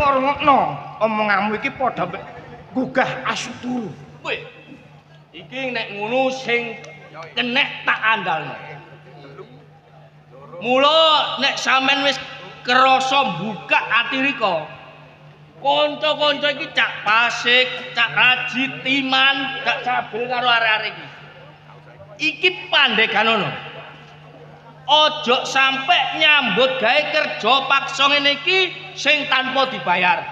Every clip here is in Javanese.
Rungokno omonganmu iki padha gugah asu turu. Kowe iki nek ngono sing kenek tak andalno. Mula nek sampean wis krasa buka ati rika, kanca-kanca iki cak Pasik, cak Raji, Timan, gak cabel karo arek-arek iki. Iki pandeganono. Ojo sampe nyambut gawe kerja paksa ngene iki sing tanpa dibayar.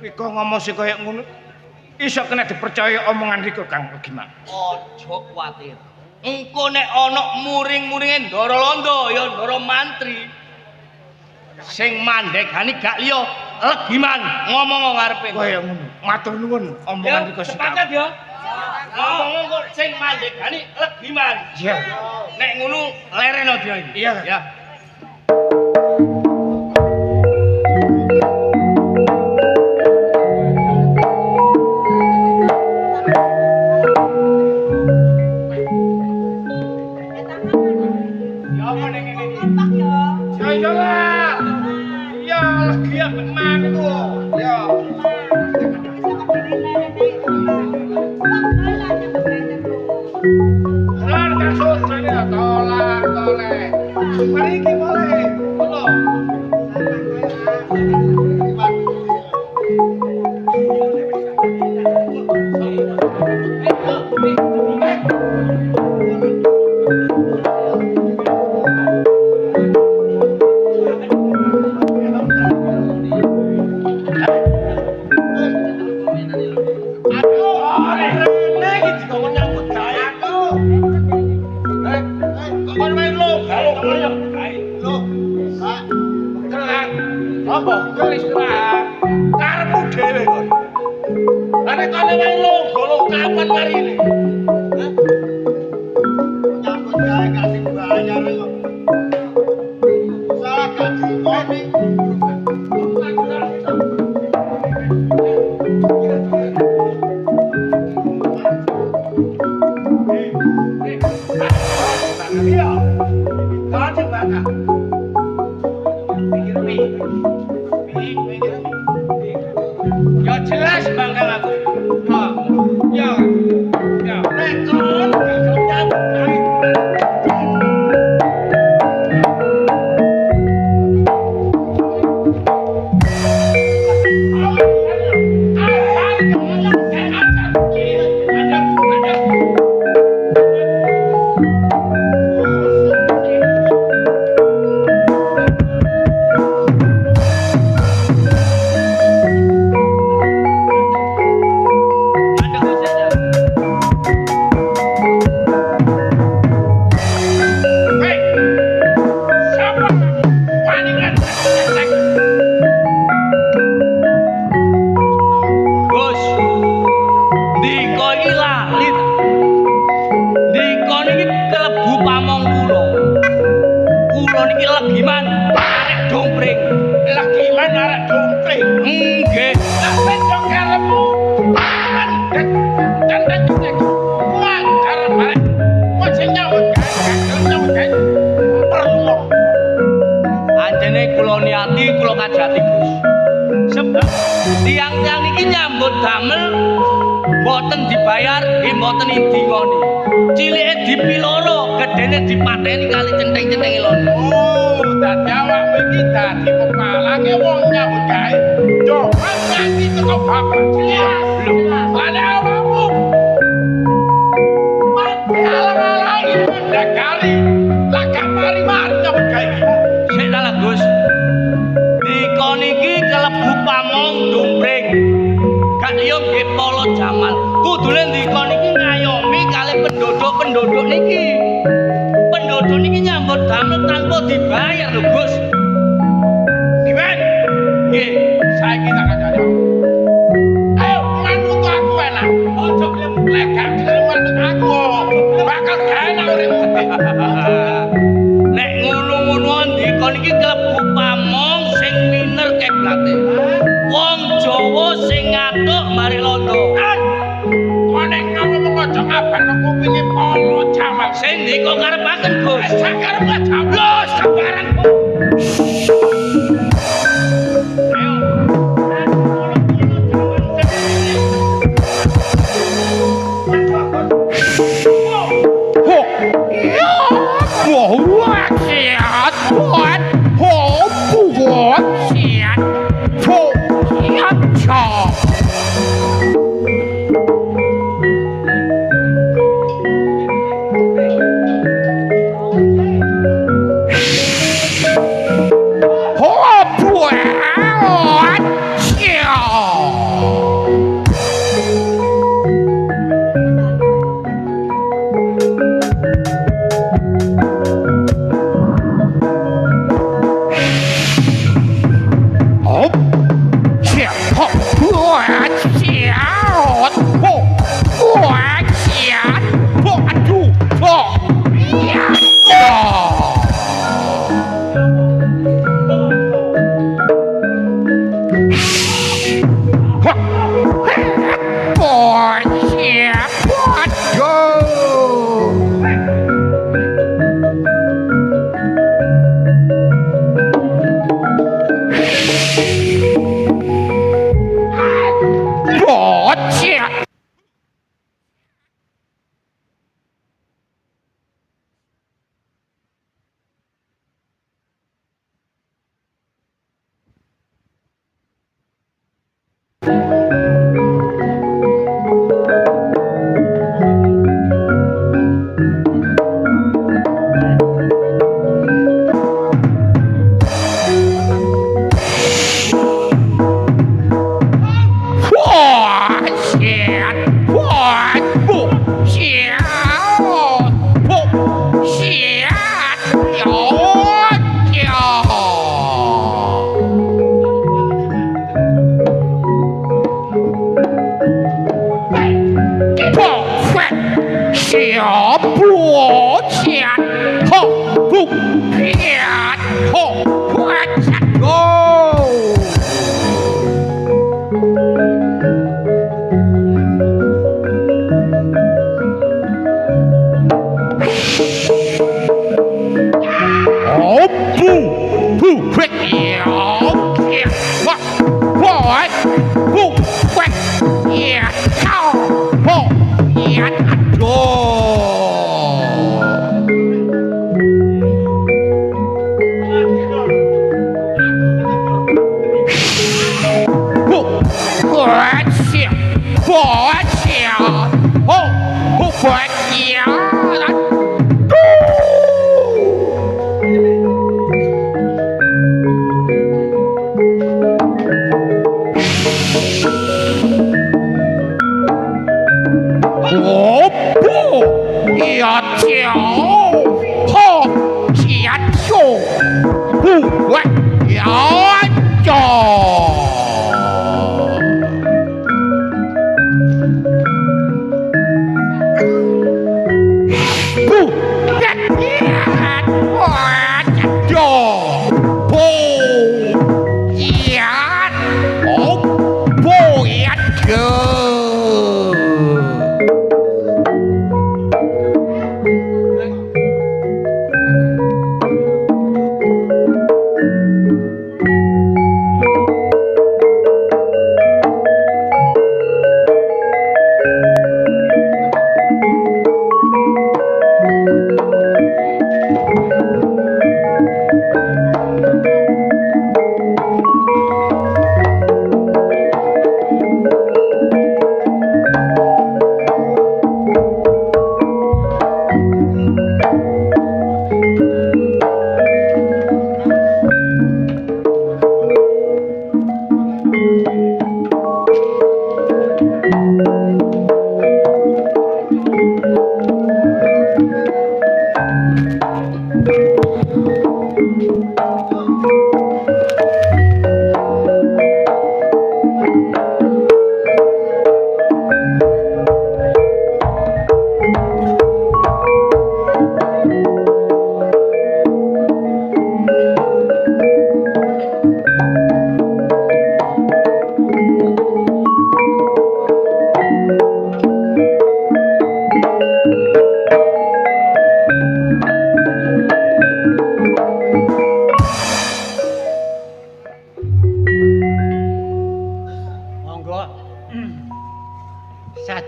Rika ngomong sing kaya ngono iso kena dipercaya omongan Rika Kang gimana? Ojo kuwatir. Engko nek ana muring-muringe Ndara Londo ya Ndara Mantri. Sing mandegani gak liya Legiman ngomong ngarepe. Kaya ngono. Matur nuwun omongan Rika sing. Sepakat ya. Ngomong kok sing mandegani Legiman. Iya. Nek ngono lereno dia iki. Iya. Ya.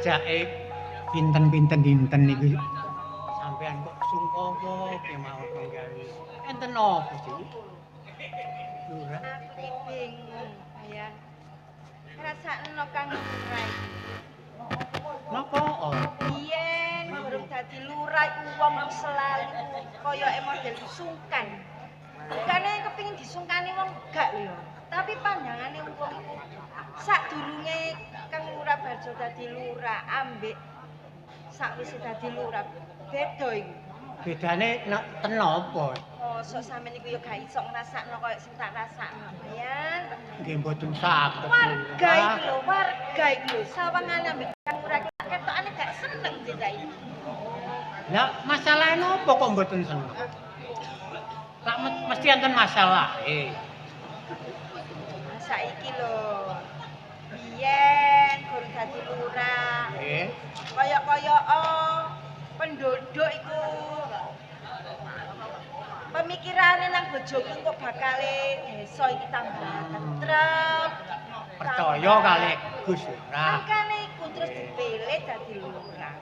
sajake pinten-pinten dinten niku sampean kok sungkawa kemawon penggawe. Enten apa sih? Lurah. Aku ki bingung, ya. Rasakno Kang Lurah. Napa? Biyen durung dadi lurah iku wong selalu kaya model sungkan. Bukane kepengin disungkani wong gak lho. Tapi pandangane wong iku sadurunge Kang Lurah Barjo dadi lurah ambek sakwise dadi lurah beda iku. Bedane ten napa? Mosok sampeyan iku ya gak iso ngrasakno kaya sing tak rasakno, ya. nggih mboten saged. Warga iki lho, sawangane ambek Kang Lurah ketokane gak seneng sih saiki. Lah masalahnya napa kok mboten seneng? Lah mesti enten masalah. Saiki lho. Biyen guru dadi lurah. Nggih. Kaya-kaya penduduk iku pemikirane nang bojoku kok bakale desa iki tambah tentrem. Percaya kalih Gus Lurah. Makane iku terus dipilih dadi lurah.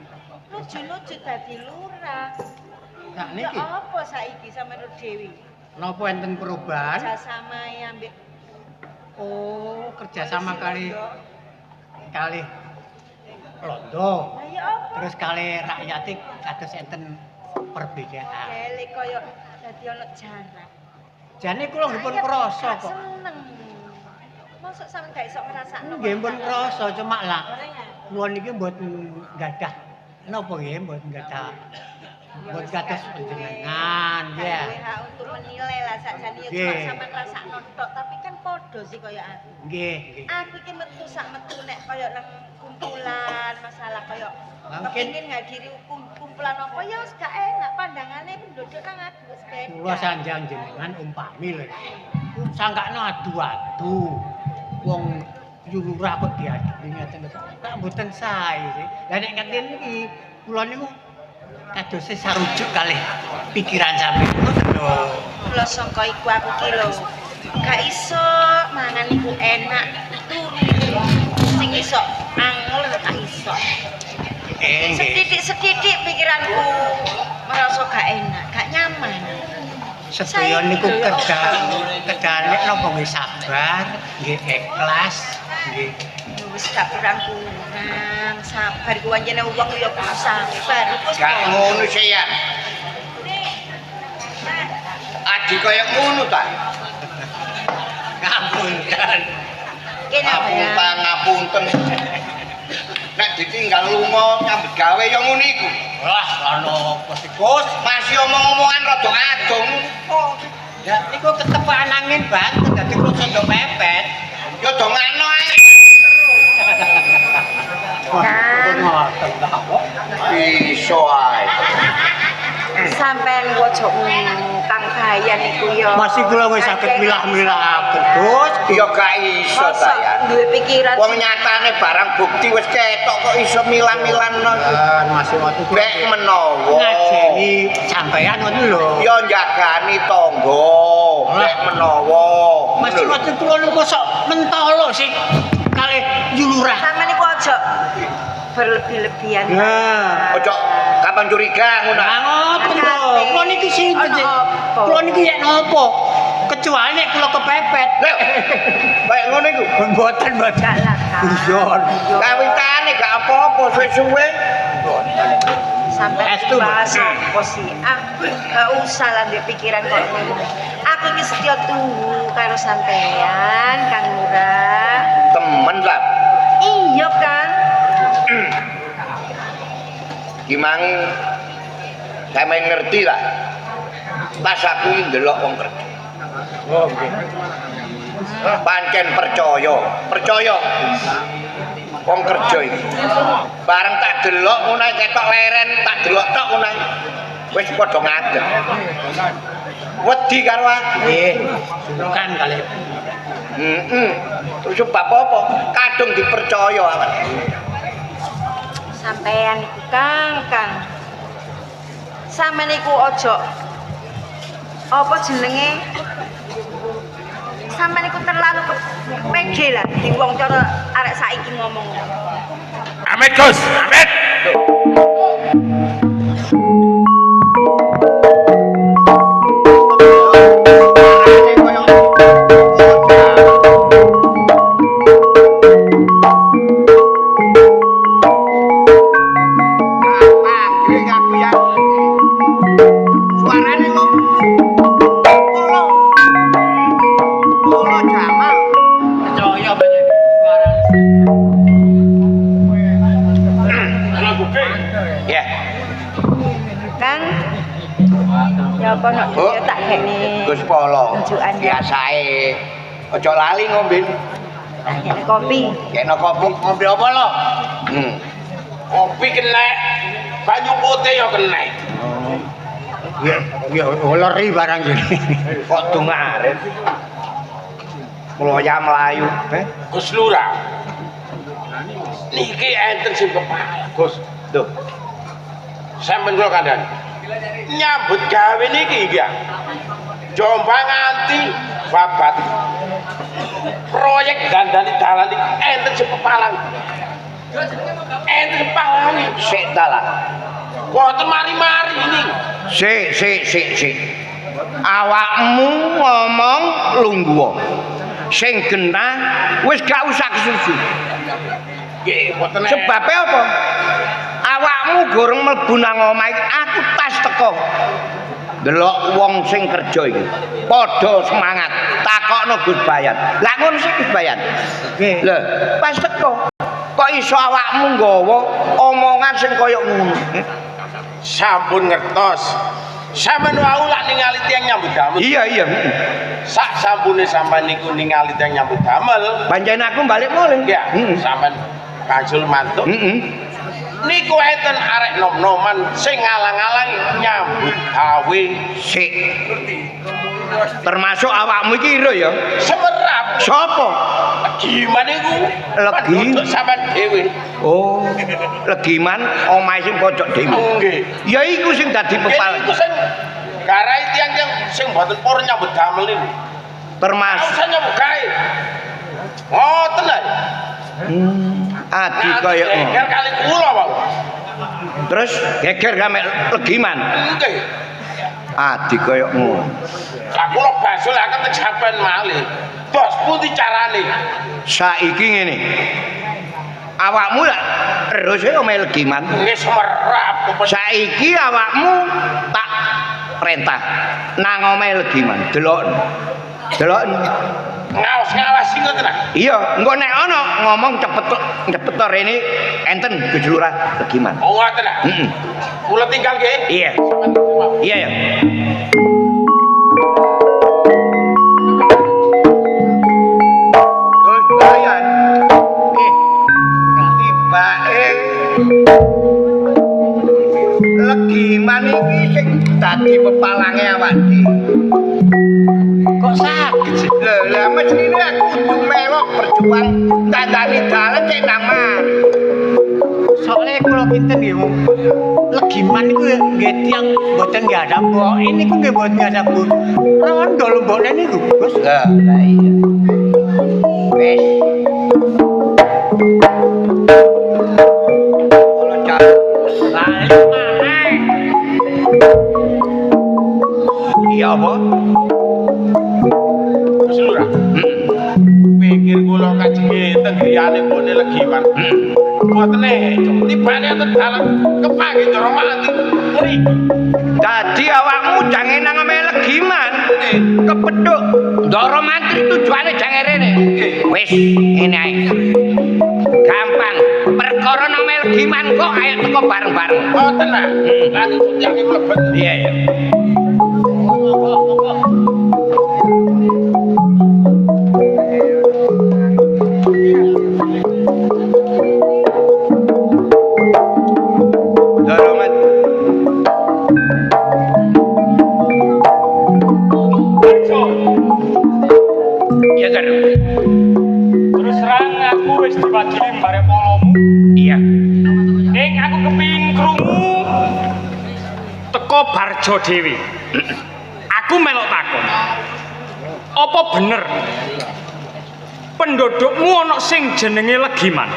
Nuju-nuju dadi lurah. Nah Ya niki apa saiki sama Nur Dewi? napa enten perubahan? Kerjasama ambek Oh, kerjasama kali Londo. Lah ya apa? Terus kali rakyat kados enten perbedaan. Dele koyo dadi ana jarak. Jane kula nggih pun krasa kok. Seneng. Mosok sampe gak iso ngrasakno. Nggih pun krasa cuma lah kula niki mboten gadah napa nggih mboten gadah buat kados panjenengan ya. Hak untuk menilai lah sakjane ya cuma sampean rasakno tok, tapi kan padha sih koyo aku. Nggih, nggih. Aku iki metu sak metu nek koyo nang kumpulan masalah koyo Mungkin- kepengin ngadiri kumpulan apa ya wis gak enak pandangane penduduk nang aku wis beda. Kula sanjang jenengan umpami lho. Sangkakno adu-adu. Wong lurah kok diadili ngeten kok. Tak mboten sae sih. Lah nek ngeten iki kula niku kados sarujuk kalih pikiran sampeyan. Ngoten lho. Kula sangka iku aku ki lho gak iso mangan iku enak turu. Sing iso angel gak iso. Nggih. Sedidik-sedidik pikiranku merasa gak enak, gak nyaman. Sedaya niku kedane napa nggih sabar, nggih ikhlas, nggih. Wis gak kurang-kurang, sabar ku anjene wong ya kudu sabar. Wis Gak ngono sih ya. Adik kaya ngono ta. Ngapunten. kene Ngapunten, ngapunten. Nek ditinggal lunga nyambut gawe ya ngono iku. Wah, ana apa sih, Gus? Masih omong-omongan rada adong. Ya niku ketepaan angin banget dadi kula sondok mepet. Ya dongano ae. Kan. Ngoten ta kok. Iso ae. sampean ojo Kang Bayan iku ya. Masih kula wis saged milah-milahaken, Gus. Ya gak iso ta ya. Duwe pikiran. Wong nyatane barang bukti wis ketok kok iso milah-milahno. Masih waktu Nek menawa ngajeni sampean ngoten lho. ya njagani tangga. Nek menawa Masih waktu kula niku sok mentolo sih kalih julurah. Sampeyan iku ojo berlebih-lebihan. Nah, ojo kapan curiga ngono. Nah, ngoten lho. Kula niki sinten sih? Apa? Kula niki yak napa? Kecuali nek kula kepepet. Lho, kayak ngono iku. Mboten, mboten. Gak lah, Kang. Guyon. Kawitane gak apa-apa suwe-suwe. Sampai Estu, bahas Mbak. apa sih? Gak usah lah di pikiran kok ngono. Aku iki setia tunggu karo sampean, Kang Lurah. Temen lah. Iya, Kang. Gimang sampeyan ngerti lah. Pas aku iki ndelok wong kerja. Oh, nggih. Pancen percaya. Wong kerja iki. Bareng tak delok ngono ketok leren, tak delok tok ngono. Wis padha ngadeg. Wedi karo aku. Nggih. Bukan kali. Terus apa-apa, kadung dipercaya awak. Sampean iku Kang. Sampeyan iku ojo apa jenenge? Sampeyan iku terlalu pede lah di wong cara arek saiki ngomong. Amit Gus, amit. Suarane kok Polo Jamal. Percaya banyak suarane. Ya, Kang. Ya apa nok Bu. ya tak kene. Gus Polo. Tunjukan. Biasae Aja lali ngombe. Kopi. Kena kopi. Ngombe apa lo? Kopi kenek, banyu putih ya kenek. Ya leri barang iki. Kok dungaren. Mloya melayu, Gus Lurah. Niki enten sing kepala, Gus. Tuh. Sampeyan kula kandhani. Nyambut gawe niki nggih. Jombang nganti babat. Proyek dandani dalan iki enten sing kepalang. Enten kepalang. Sik ta lah. Boten mari-mari ini. Sik. Awakmu ngomong lungguh. Sing genah wis gak usah kesusu. Nggih, boten. Sebabe apa? Awakmu goreng mlebu nang omah iki aku tas teko. Delok wong sing kerja iki. Padha semangat. Takokno Gus Bayan. Lah ngono sih Gus Bayan. Nggih. Lho, pas teko kok iso awakmu nggawa omongan sing kaya ngono. Sampun ngertos. Sampeyan wau lak ningali tiyang nyambut damel. Iya. Sak sampune sampeyan niku ningali tiyang nyambut damel. Panjen aku balik mulih. Ya, sampeyan kanjul mantuk. Niku enten arek nom-noman sing ngalang-alangi nyambut gawe Sik. Termasuk awakmu iki ira ya. semerap. Sopo? Gimana iku? Legi? Penduduk sampean dhewe. Oh, legiman omahe sing pojok dhewe. Nggih. Ya iku sing dadi pepal. Iku sing garai tiyang-tiyang sing mboten purun nyambut damel niku. Termasuk Usah nyambut gawe. Ngoten ae. adi kaya geger kali kula, Pak. terus geger gamek legiman. Nggih. Adi kaya ngono. Lah kula basulaken teng sampean malih. Bos pundi carane? Saiki ngene. Awakmu lak terus omahe legiman. Nggih semerap. Saiki awakmu tak perintah nang omahe legiman. Delok. Ngawas-ngawasi ngoten ah. Iya, engko nek ana ngomong cepet rene enten Gus Lurah legiman. Oh ngoten ah. Heeh. Kula tinggal nggih. Iya. Iya ya. Gus Bayan. Tibake legiman iki sing dadi pepalange awak dhewe. Kok sakit sih? Lah mestine aku kudu melok berjuang dandani dalan cek nang mari. Soalnya kalau kita nih, legiman itu nggak tiang boten nggak ada mbok. Ini ku nggak boten nggak ada mbok. Rawan dulu mboknya nih Gus. Lah iya. Wes. Kalau cak Lalu mana? iya apa? Gus Lurah. Pikir kula kajenge teng griyane pone legiman. Mboten tibane enten dalan kepangge ndoro mati. Mriki. Dadi awakmu jange nang ame legiman. Kepethuk ndoro mantri tujuane jange rene. Wis ngene ae. Gampang. Perkara nang ame legiman kok ayo teko bareng-bareng. Mboten lah. Lan tiyang mlebet. Iya ya. Doromat. Iya kan? Terus terang aku wis diwajili mbare polomu. Iya. Ning aku kepengin krungu teko Barjo dhewe. Aku melok takon. Apa bener pendudukmu ana sing jenenge Legiman?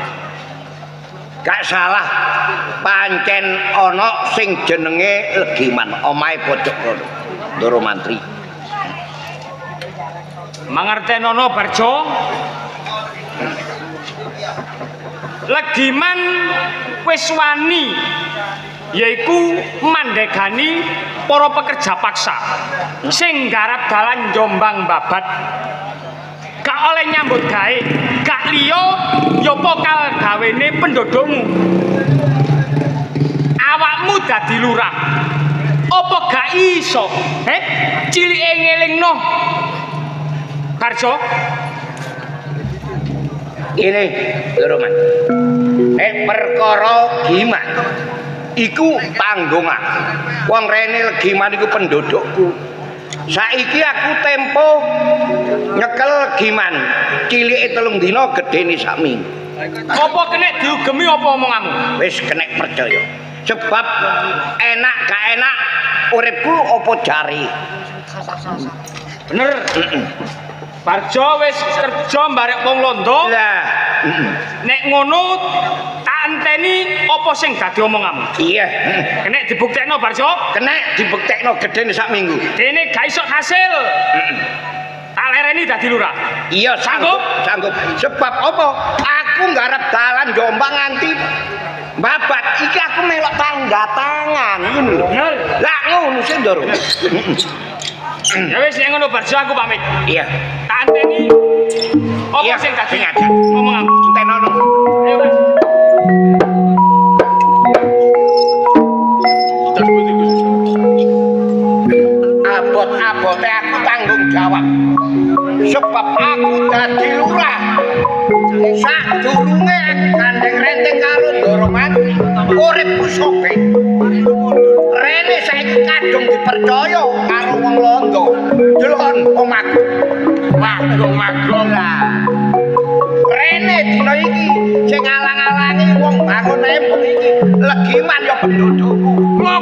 Gak salah. Pancen ana sing jenenge Legiman, omahe pojok kono. Ndoro Mantri. Mangertenono Barjo? Legiman wis wani yaiku mandegani para pekerja paksa sing garap dalan Jombang Babat. Gak oleh nyambut gawe, gak liya ya pokal gawene pendudukmu. Awakmu dadi lurah. Apa gak iso? Cilike ngelingno Parjo. Ini Roman. Perkara Giman iku tanggung aku. Wong rene Legiman iku pendudukku. Saiki aku tempo nyekel Giman. Cilike 3 dina, gedene sak minggu. Apa kena diugemi apa omonganmu? Wis kena percaya. Sebab enak gak enak uripku apa jari. Bener. Parjo wis kerja mbarek wong londo. Lah, Nek ngono tak enteni apa sing dadi omonganmu. iya. Kena dibuktekno Parjo. Kena dibuktekno gedene sak minggu. Dene gak iso hasil. Tak lereni dadi lurah. Iya, sanggup. Sebab apa? Aku nggarap dalan Jombang nganti babat. Iki aku melok tangga tangan ngono lho. Bener. Lah ngono sih, Ndoro. Ya wis nek ngono Parjo aku pamit. Iya. Tak anteni apa Iya, sing dadi sing ada. omonganmu. Entenono. Ayo Mas. Abot-abote aku tanggung jawab. Sebab aku dadi lurah. Sadurunge aku gandeng renteng karo Ndoro Mantri, uripku sope. Rene saiki kadung dipercaya karo wong londo. Delon omahku. Magong lah. Rene dina iki sing alang-alangi wong bangun embung iki Legiman ya pendudukku.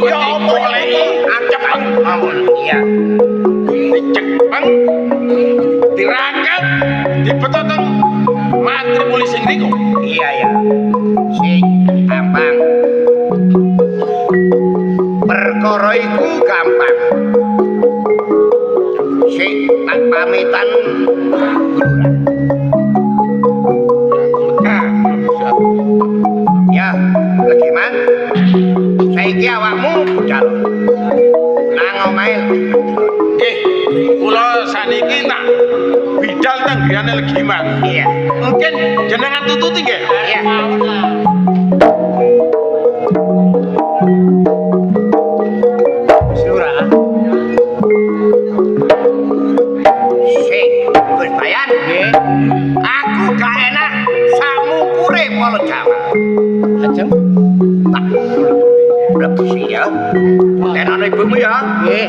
Ya apa iki acepeng amun iya. Dicepeng dirangkap dibetoten mantri polisi ngriku. Iya ya. Sing gampang. Perkara iku gampang. Sik tak pamitan ya, Legiman. Saiki awakmu budal. Nang omahe. Nggih, kula saniki tak bidal teng griyane Legiman. Iya. Mungkin jenengan tututi nggih? Iya. Lurah. Sik, Gus Bayan. Nggih. Aku gak enak samukure polo Jawa. Ajeng. Tak lebesi ya. Tenono ibumu ya. Nggih.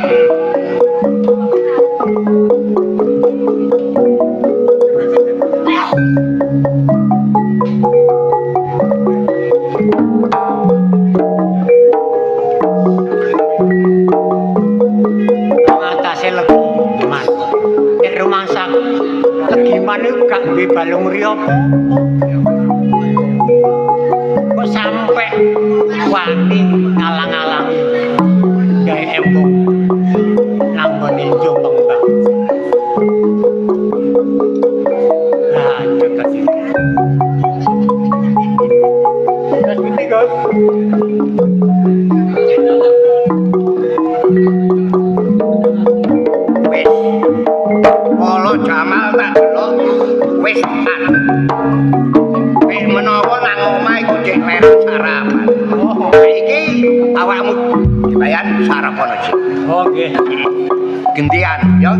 Ngatasi Legiman. Nek rumangsa Legiman iku gak duwe balung riya apa-apa. Kok sampe wani ngalang-alang gawe embung nang ngene Jombang Bang. Lah, cekat iki. Terus ini, Gus. Wis. Polo Jamal tak delok. Wis tak. Wis menawa nang omah iku cek leren sarapan. Saiki awakmu dibayan sarapan aja. Oh, nggih. Gantian ya.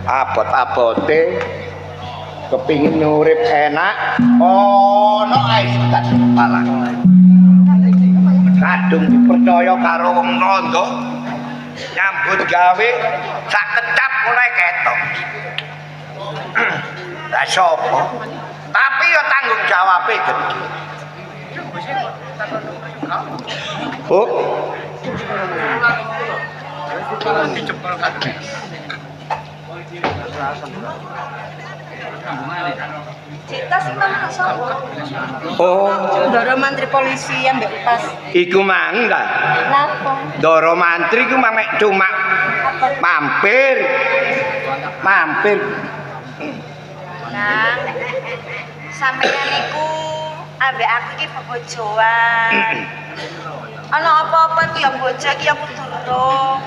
Abot-abote kepingin urip enak ono ae sikat kepala. Kadung dipercaya karo wong rondo nyambut gawe sak kecap mulai ketok. Lah sapa? Tapi ya tanggung jawabe gede. Bu. Cita sih mana sapa? Oh, Ndoro Mantri polisi ambek pas. iku mang ta. Lapo? Ndoro Mantri ku mang mek cuma mampir. Nang sampeyan iku ambek aku iki bebojoan. Ana apa-apa iki ya bojo iki ya kudu nurut.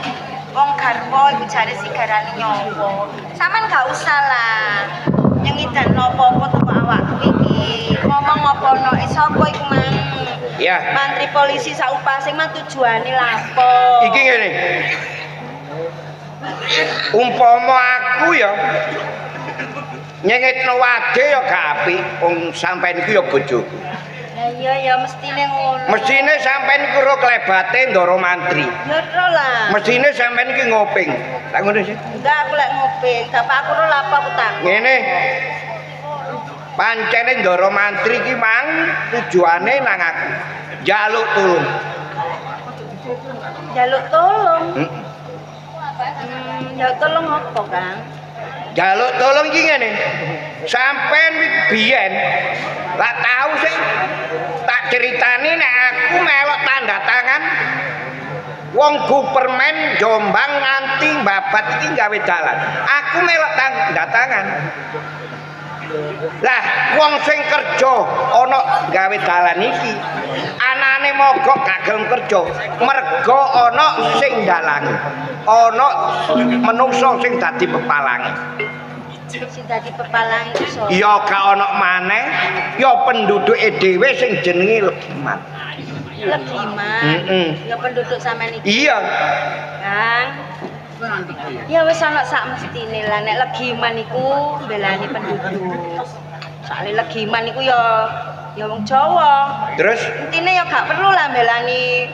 Wong garwa iku jare sigarane nyawa. Sampeyan gak usah lah nyengidan apa-apa teko awakku iki. Ngomong apa-ono sapa iku mang? Ya. Mantri polisi saupase mah tujuane lapo? Iki ngene. Umpama aku ya nyengetno wade ya gak apik, wong sampean iku ya bojoku. Lah iya ya mestine ngono. Mestine sampean iku ro klebate Ndara Mantri. Ya ro lah. Mestine sampean iki ngoping. Tak ngono sih. Enggak aku lek ngoping, bapak aku ro lapo aku tak. Ngene. Pancene Ndara Mantri iki mang tujuane nang aku. Njaluk tulung. Jaluk tolong. Jaluk tolong apa, Kang? Jaluk tolong iki ngene. Sampeyan biyen lak tau sih tak ceritani nek aku melok tanda tangan wong Gupermen Jombang nganti babat iki gawe dalan. Aku melok tanda tangan. Lah wong sing kerja ana gawe dalan iki anane mogok gak gelem kerja mergo ana sing dalangi ana menungso sing dadi pepalangi Sing dadi pepalang iku sapa? ya gak ana maneh ya penduduke dhewe sing jenenge Legiman. Legiman. Ya penduduk sampean iki. Iya. Kang. Ya wis ana sak mestine lah nek Legiman iku mbelani penduduk. Soale Legiman iku ya wong Jawa. Terus Intine ya gak perlu lah mbelani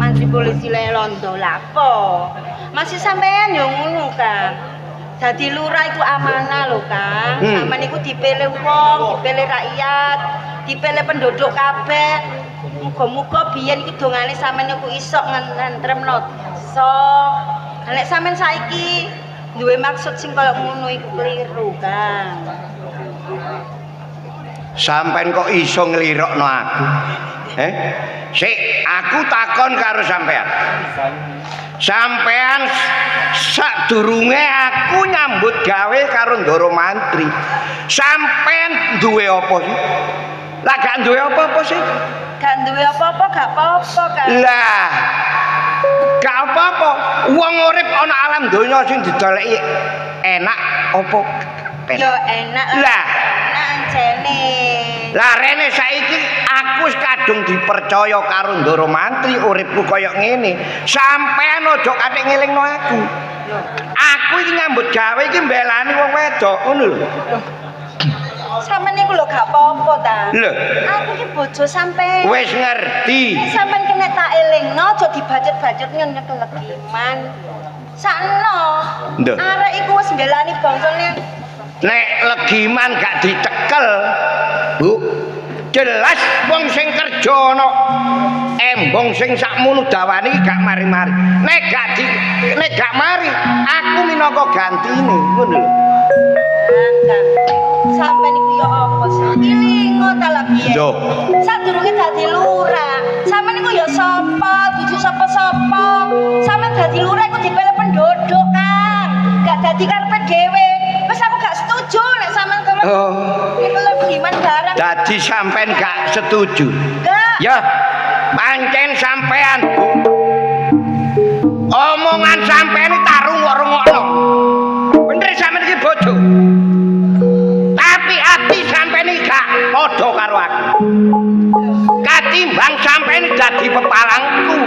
Mantri Polisi Londo lapo. Masih sampean yo ngono, Kang. Dadi lurah itu amanah lho, Kang. Sampeyan iku dipilih wong, dipilih rakyat, dipilih penduduk kabeh. Muga-muga biyen iki dongane sampeyan iku iso ngentremno desa. Nek sampeyan saiki duwe maksud sing kaya ngono iku keliru, Kang. sampean kok iso nglirokno aku? Sik, aku takon karo sampean. Sampean sadurunge aku nyambut gawe karo Ndara Mantri. Sampean duwe apa sih? Lah gak duwe apa-apa sih? Gak duwe apa-apa, gak apa-apa, Kang. Lah gak apa-apa. Wong urip ana alam donya sing didoleki enak apa? Ya enak lah. Enak anjene. Lah rene saiki aku wis kadung dipercaya karo Ndara Mantri uripku kaya ngene. Sampean aja katik ngelingno aku. Aku iki nyambut gawe iki mbelani wong wedok ngono lho. Sampeyan niku lho gak apa-apa ta. Lho. Aku iki bojo sampeyan. Wis ngerti. Nek sampeyan kena tak elingno aja dibajut-bajut nyenyek Legiman. Sakno. Nduk. Arek iku wis mbelani bangsane. Nek Legiman gak dicekel, Bu, jelas wong sing kerja ana embong sing sakmono dawane iki gak mari-mari. Nek gak mari, aku minangka gantine, ngono lho. Sampeyan iku ya apa sih? Ilingo ta lha piye? Yo. Sadurunge dadi lurah. Sampeyan iku ya sapa? Dudu sapa-sapa. Sampeyan dadi lurah iku dipilih penduduk, Kang. Gak dadi karepe dhewe. Wis aku gak setuju nek sampeyan karo iku Legiman barang. Dadi sampean gak setuju. Gak. Ya, pancen sampean, Bu. Omongan sampean iki tarung-rungokno. Bener sampean iki bojo. Tapi ati sampean iki gak padha karo aku. Katimbang sampean dadi pepalangku.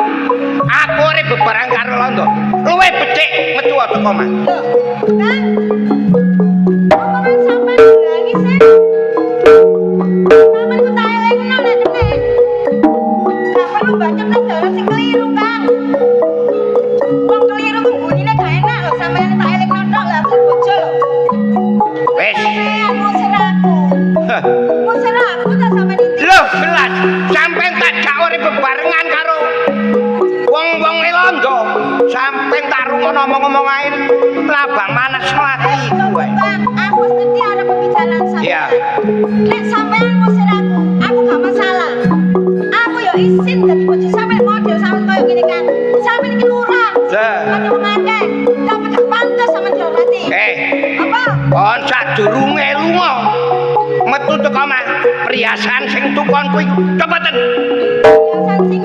Aku urip bebarang karo Londo. Luwih becik metu teko omah. Kang. Omongan sampeyan lagi sih. Sampeyan ku tak elingno nek kene. Gak perlu bacot nang dalan sing keliru, Kang. Wong keliru ku bunine gak enak lho sampeyan tak elingno tok lah aku bojo lho. Wes. Ngusir aku. Ngusir aku ta sampeyan iki. Loh, jelas sampean tak gak urip bebarengan karo wong-wong Londo. Sampean tak rungono omong-omong ae labang manas mati kowe. Bang, aku wis ngerti arep pembicaraan sampeyan. Iya. Nek sampeyan ngusir aku gak masalah. Aku ya izin dadi bojo sampeyan model sampeyan koyo ngene kan. Sampeyan iki lurah. Ati wong akeh. Tapi gak pantes sampeyan dihormati. Apa? Kon sadurunge lunga metu teko omah priasan sing tukon kuwi cepeten. Biasan sing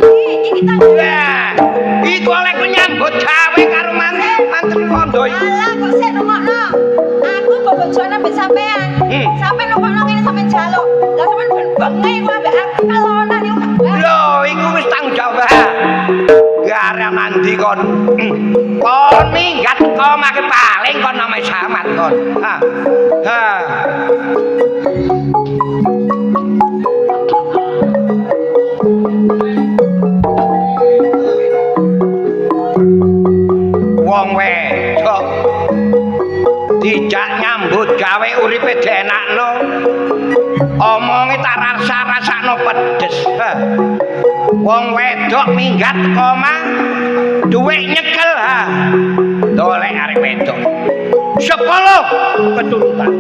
iki ta. Lah, iku oleh ku nyambut gawe karo mantri Londo iki. Alah kok sik rungokno. Aku bojone mbek sampean. Sampeyan rungokno ngene sampeyan jaluk. Lah sampeyan ben bengi ku ambek aku kalonan iku gak. Lho, iku wis tanggung jawab. Gara mandi kon. Kon minggat kok make paling kon nang samat kon. Ha. Ha. Wong wedok dijak nyambut gawe uripe dienakno. Omonge tak rasa-rasakno pedes. Wong wedok minggat koma duwe nyekel ha. Dolek arek wedok. 10 keturutan.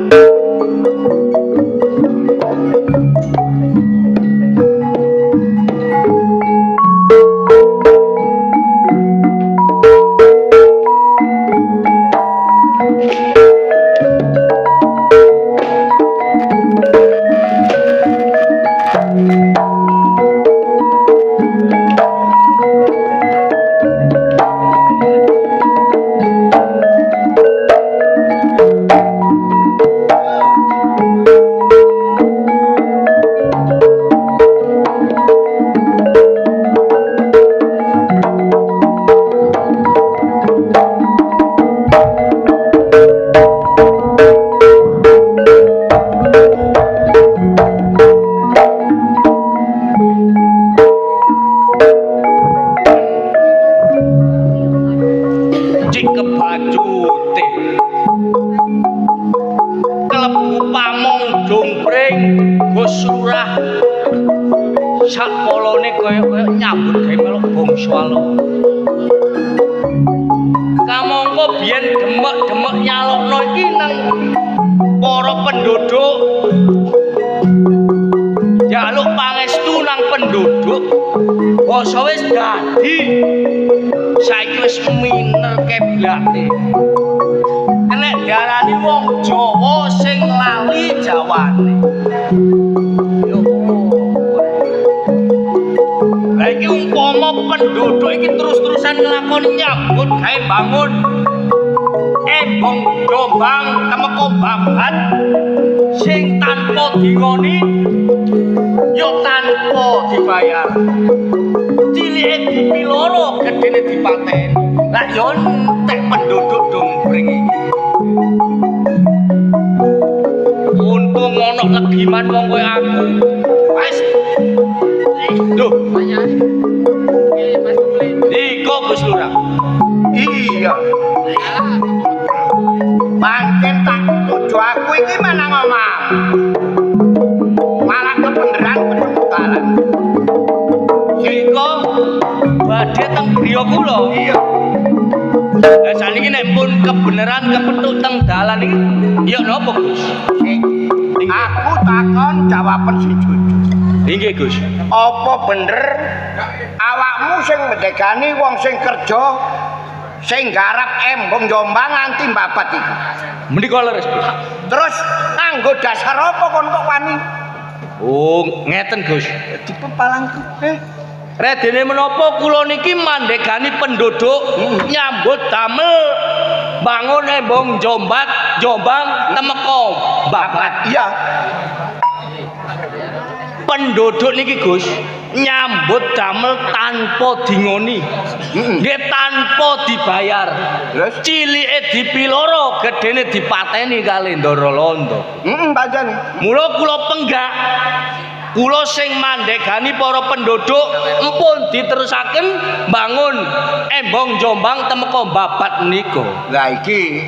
Apa bener awakmu sing mendegani wong sing kerja sing garap embong Jombang nganti mbabat iku? Menika leres, Gus. Terus nganggo dasar apa kon kok wani? Oh, ngeten, Gus. Dipepalangku. Redene menapa kula niki mandegani penduduk nyambut damel bangun embong Jombang temeka babat. Iya. Penduduk niki Gus nyambut damel tanpa dingoni. Nggih tanpa dibayar. Cilike dipiloro, gedene dipateni kali Ndara Londo. Pancen. Mula kula penggak kula sing mandegani para penduduk empun diterusaken bangun embong Jombang temeka babat menika. Lah iki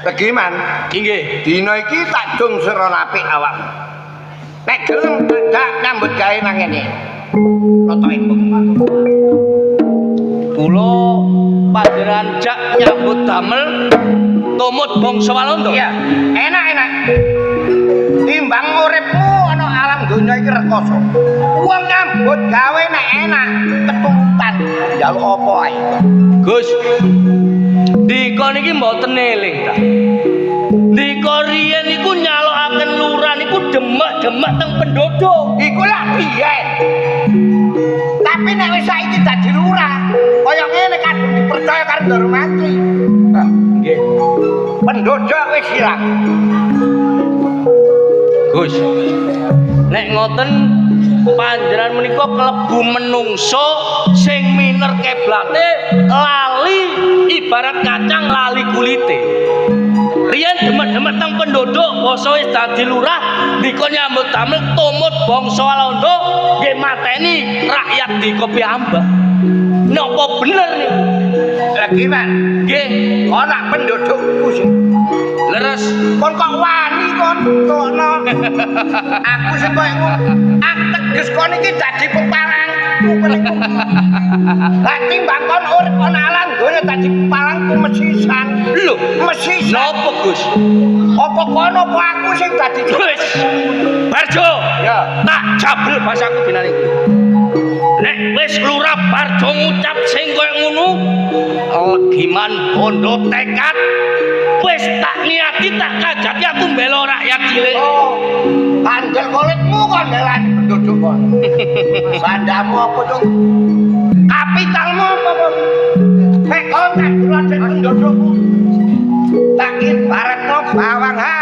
Tegiman. Inggih. Dina iki tak dung seron apik awakmu. Nek gelem tak nyambut gawe nang ngene. Loto embong. Kula panjenengan jak nyambut damel tumut bangsa Walanda. Iya, enak-enak. Timbang uripmu ana alam donya iki rekoso. Wong nyambut gawe nek enak, keturutan. Njaluk apa ae. Gus. Dika niki mboten eling ta. Dika riyen niku nyalokaken lurah niku demek-demek teng penduduk. Iku lak biyen. Tapi nek wis saiki dadi lurah, kaya ngene kan dipercaya karo Ndara Mantri. Nggih. Penduduk wis ilang. Gus. Nek ngoten panjenengan menika klebu menungso sing bener kiblate lali ibarat kacang lali kulite. Riyen demet-demet teng penduduk basa wis dadi lurah dikon nyambut damel tumut bangsa Walanda nggih mateni rakyat di kopi ambak. Napa bener niku? Lagi man, Nggih, ana pendudukku sing leres kon kok wani kon kono. Aku sing koyo teges kon iki dadi pepalang. Lah timbang kon urip ana alam donya dadi pepalangku mesisan. lho Mesisan. napa Gus? Apa kono apa aku sing dadi Wis Barjo Ya. tak jabel bahasaku dinane iki. Nek wis lurah Barjo ngucap sing koyo ngono legiman bondo tekad wis tak niati tak kajati aku mbela rakyat cilik. Oh, bandel kulitmu kon belani penduduk kon. Bandamu apa tuh? Kapitalmu apa kon? Nek kon tak dulate pendudukmu. Tak ibaratno bawang ha.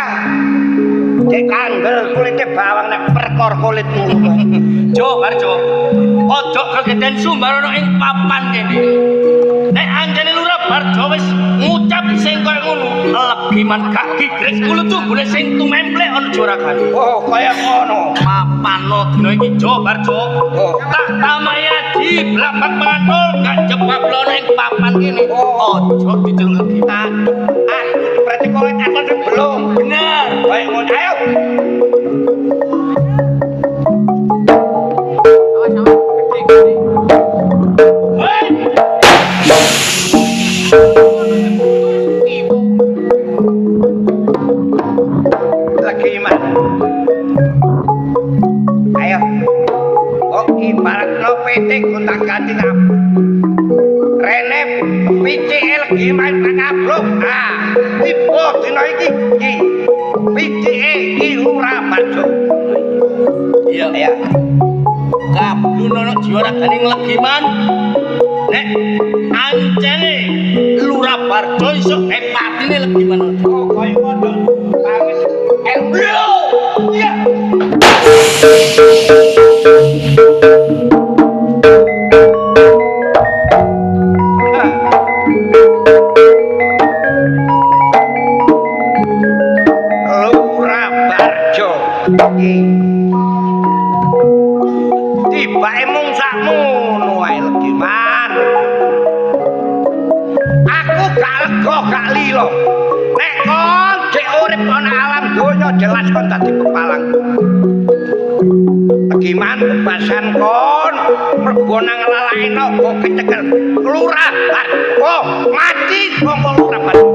Cek kandel kulite bawang nek perkor kulitmu. Jo Barjo, ojo kegeden sumbarono ing papan kene. Nek anjene lurah Barjo wis ngucap sing koyo ngono, legiman gak gigrek kulo tunggune sing tumemple ana joragan. Oh, kaya ngono. Papano dina iki Jo Barjo. Oh. Tak tamai aji blabak pantul gak jebablono ing papan kene. Ojo diceluk legiman. Aku berarti kulit aku sing belum. Bener. Kaya ngono ayo. Lagi man. Ayo. Oh, ibaratno PT gonta ganti nap. Rene PCE lagi main pangablok. Ah, tiba dina iki. PCE iki Lurah Barjo. Iya. Ayo. Kablunono jiwaragane legiman. Nek ancene Lurah Barjo iso patine legiman. Oh, kaya ngono. Wis emblo. Iya. Lurah Barjo. Tibake mung sakmono wae legiman. Aku gak lega gak lilo. Nek kon cek urip ana alam donya jelas kon dadi pepalang. Legiman bebasan kon mlebu nang lalakno kok kecekel. Lurah Barjo mati wong Lurah Barjo.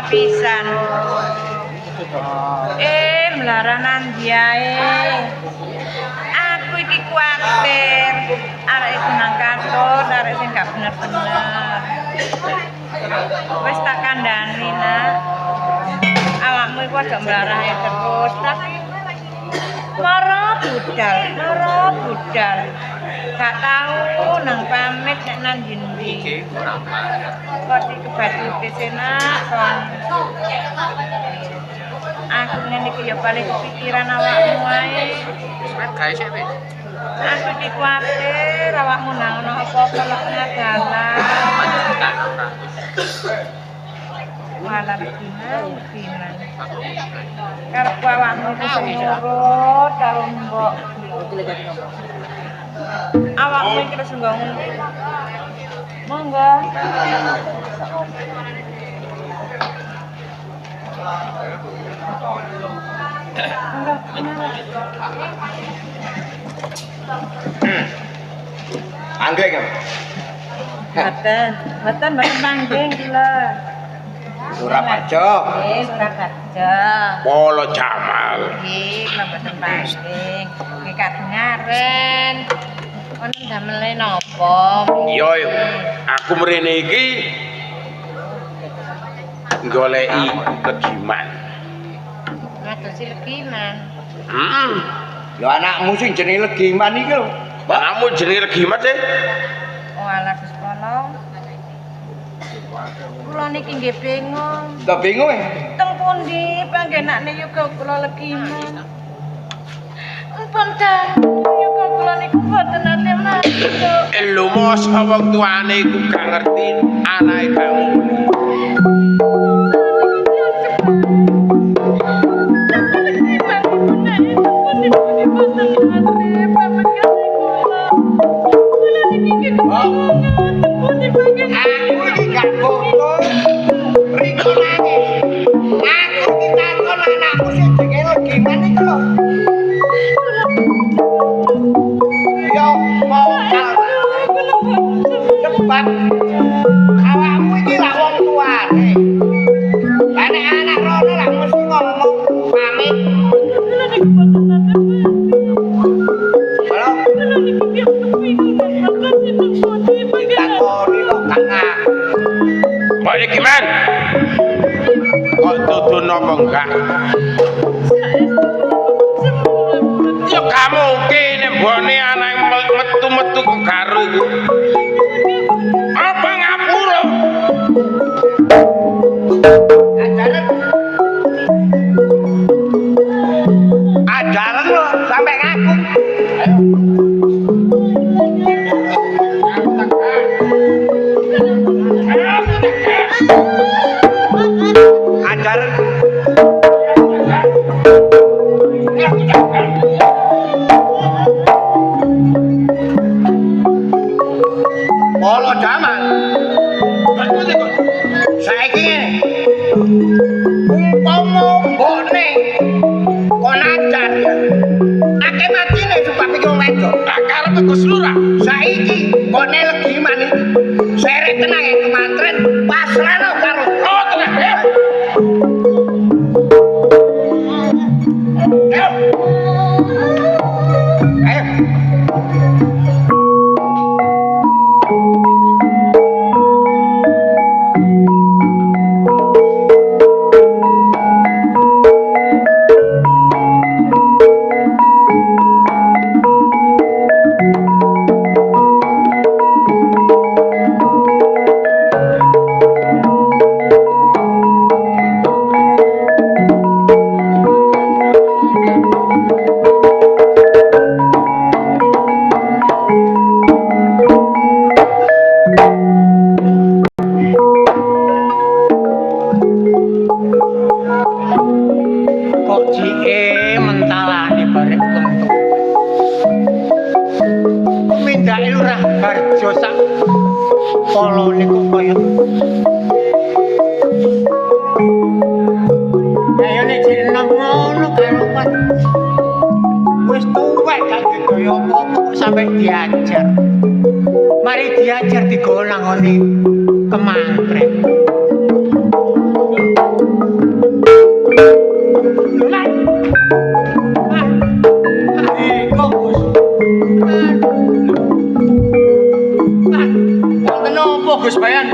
pisan. Melaranan diae. Aku iki kuwatir arek iku nang kantor, arek sing gak bener-bener. Wis tak kandhani, Nak. Awakmu iku aja mlarahe terus, tapi mara budal. Gak tahu nang pamit nek nang ndi. Kok dikebati senak kon. Aku ngene iki ya paling kepikiran awakmu ae. Wis gawe sik wis. Aku iki kuwatir awakmu nang ono apa-apa lek tengah dalan. Malah gimana? Karep awakmu iku nurut karo mbok. Awakmu iki terus nggongu. Monggo. Anggrek kan? Mboten mangging kula. Surakarja. Nggih, Surakarja. Polo Jamal. Nggih, kula mboten mangging. Nggih kadengaren. Kon damele napa? Yo, aku mrene iki goleki legiman. Ngadosi legiman. Heeh. Lho anakmu sing jenenge Legiman iki lho. Anakmu jenenge legiman sih? Oh, alah Gus Polo. Kula niki nggih bingung. Tak bingung ya? Teng pundi panggenane yoga kula legiman? Ampun ta. Yoga kula niku boten nate masuk. Lho mosok wong tuane iku gak ngerti anake gak nguli. Aku iki gak foto. Riko nangis. Aku iki takon anakmu sing jenenge Legiman iki lho. Yo mau cepat. Awakmu iki lak wong tuane. Lah nek anak rono lak mesti ngomong pamit. Halo. Takoni kok gak ngaku. Mbak Legiman. Kok dudun apa enggak? Ya kamu kene bone anak metu-metu kok karo iku. Apa ngapura? Ajaran lo sampai ngaku. Ajaran. Polo Jamal. Saiki ngene. Umpama mbone kon ajar ya. Akeh matine sebab iki wong wedok. Lah karepe Gus Lurah. Saiki kone Legiman iki. Seret tenang ya kemantren pasrahno karo Oh, tenang ya. Ayo. Kok jike mentalane bareng tentu. Mindake Lurah Barjo sak polone kok kaya. Ayo nek jeneng ngono karo kan. Wis tuwek gak daya apa-apa kok sampe diajar. Mari diajar digonang-goni kemangkret. Gus Bayan,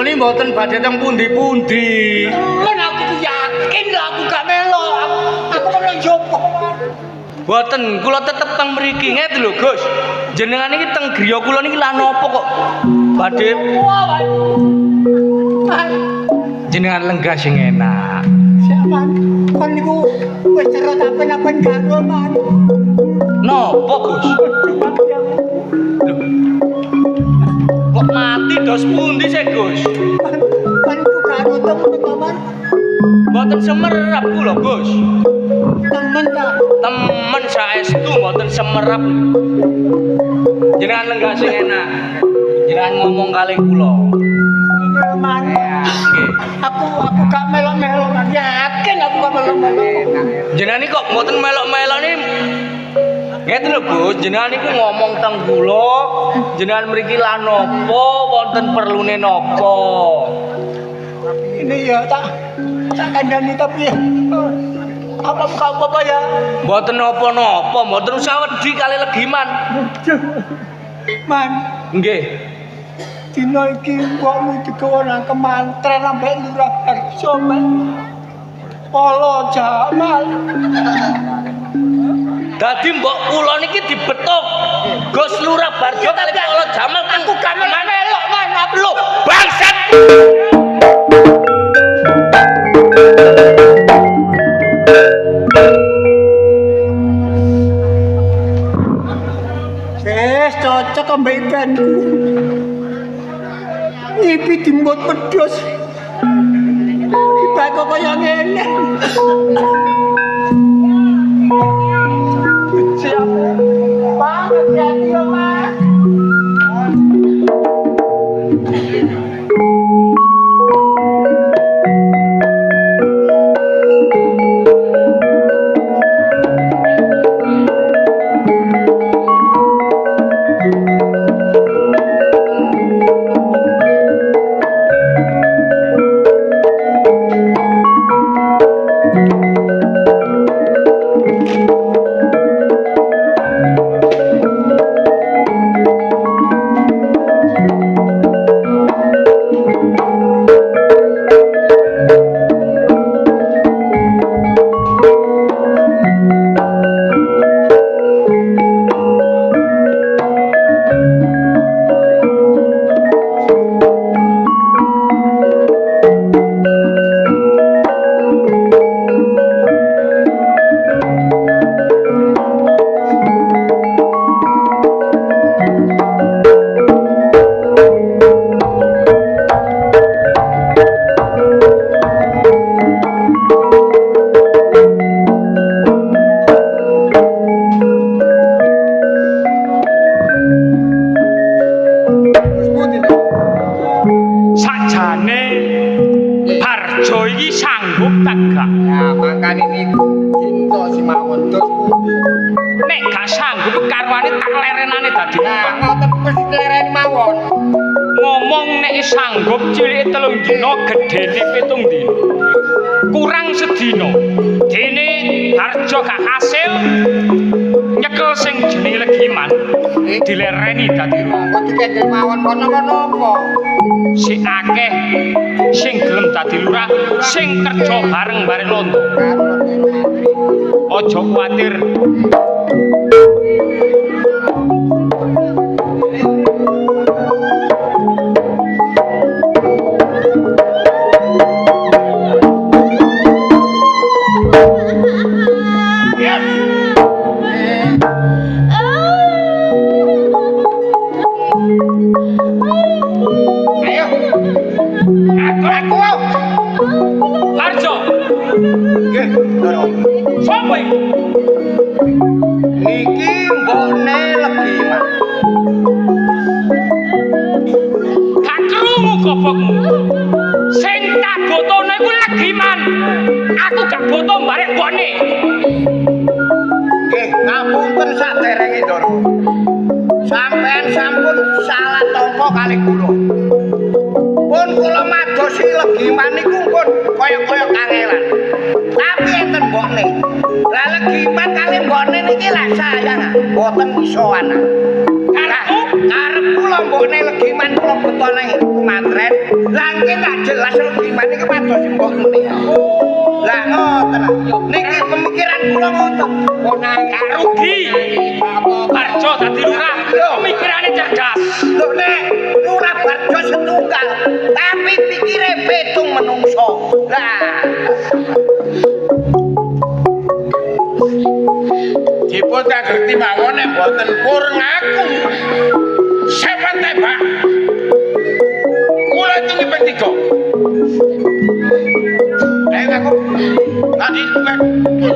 ini mboten badhe teng pundi-pundi. Temen aku tuh yakin lah aku gak melo. Aku melo jopo. Mboten, kula tetep teng mriki ngeten lho, Gus. Jenengan iki teng griya kula niki lah napa kok badhe jenengan lenggah sing enak. Siapan, kon niku wis cerot apa-apa karo man. Napa, Gus? Lho. Kok mati dos pundi sih, Gus? Kon niku karo temen-temen. Mboten semerap kula, Gus. Temen ta. Temen saestu mboten semerap. Jenengan lenggah sing enak. Jenengan ngomong kalih kula. Man. Nggih. Aku gak melo-melo man. Yakin aku gak melo-melo. Jenengan iki kok mboten melok-melok ni. Ngeten lho Gus, jenengan niku ngomong teng kula, jenengan mriki lah napa, wonten perlune napa. Ini ya tak kandhani tapi apa ya? Mboten napa-napa, mboten usah wedi kali legiman. Man, Nggih. dina iki mbokmu digawa nang kemantren ambek Lurah Harjo, man. Polo Jamal. Dadi mbok kula niki dibetuk Gus Lurah Barjo kali Polo Jamal Aku gak melok, man. lho bangsat. Wes cocok ambek ikanku. Nyipi dimbot pedhos. Dibako kaya ngene. Siap banget ya dia, Mas. Sing akeh sing gelem dadi lurah, sing kerja bareng bareng londo. Aja kuwatir. mbokne legiman kula beto nang kemantren. Lah iki tak jelas legiman iki pados mbok ngerti. Lah ngoten. Niki pemikiran kula ngoten. Gak rugi. Barjo dadi lurah. Pemikirane cerdas. Lho nek lurah Barjo setunggal, tapi pikire petung menungso. Lah dipun tak ngerti mawon nek mboten pur ngaku. Sampeyan tebak. Kula itu ping 3. Ayo ngaku. Tadi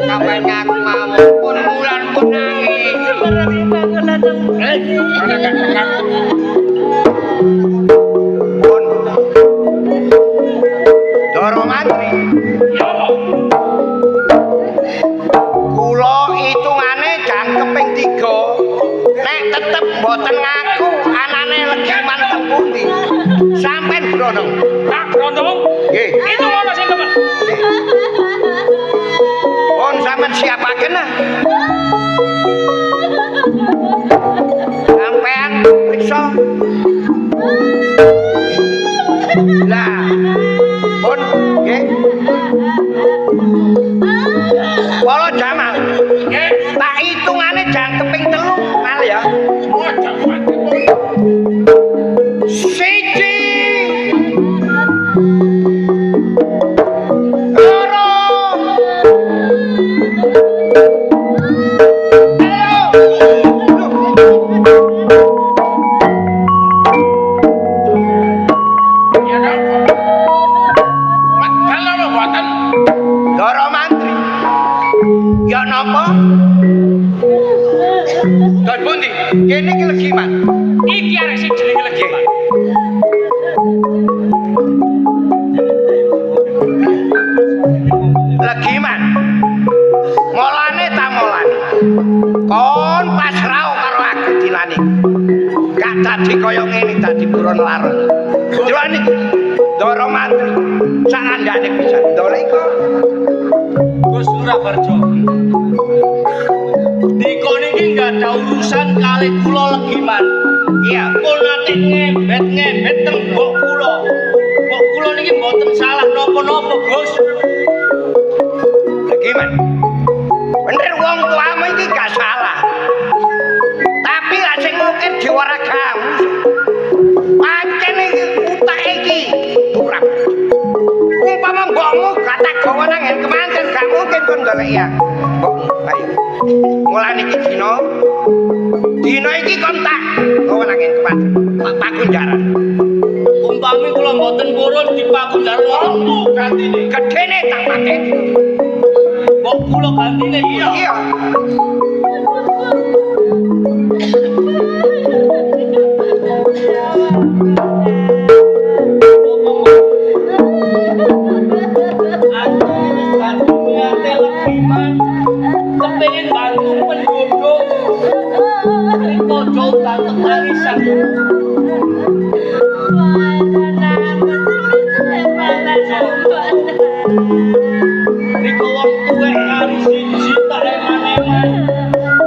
Sampeyan ngaku mawon pun bulan pun nangis. ana gak ngaku. pun Doro Mantri. Yo. Kula hitungane jang keping 3. Nek tetep mboten ngaku anane legiman teng pundi. Sampeyan brondong. Tak brondong. Nggih. Itu ono sing temen. Pun sampeyan siapaken nah. Sampeyan periksa. Lah. Pun nggih. Wala Jamal. Nggih. Tak hitungane jang keping 3 mal ya. Ojo mati pun. Siji. Loro. Ya napa? Padahal apa mboten? Doro Mantri. Ya napa? Don pundi? Kene iki legiman. Iki arek sing jenenge legiman. Legiman. Molane ta molane. Kon pasrah karo aku dilani. Gak dadi kaya ngene dadi buron larang. Dilani. Doro Mantri. Sakandane bisa ndole kok. Gus Lurah Barjo. Diko niki enggak ada urusan kali kula legiman. Iya. Kula nate ngebet teng mbok kula. Mbok kula niki mboten salah napa-napa, Gus. Legiman. Bener wong tuamu iki gak salah. Tapi lak sing ngukir jiwara kamu. Pancen iki utak iki durap. Umpama mbokmu gak tak gawa nang kemanten gak mungkin kon golek ya. Mbokmu, ayo. Mulane iki dina iki kon tak gawa nang kemanten. Pak Kunjaran. Umpami kula mboten purun dipakunjaran ngono gantine. Gedene tak pateni. Mbok kula gantine iya. Iya. Kepengin bantu penduduk. Ojo tante tangisan. Riko wong tuwek kari siji tak eman-eman.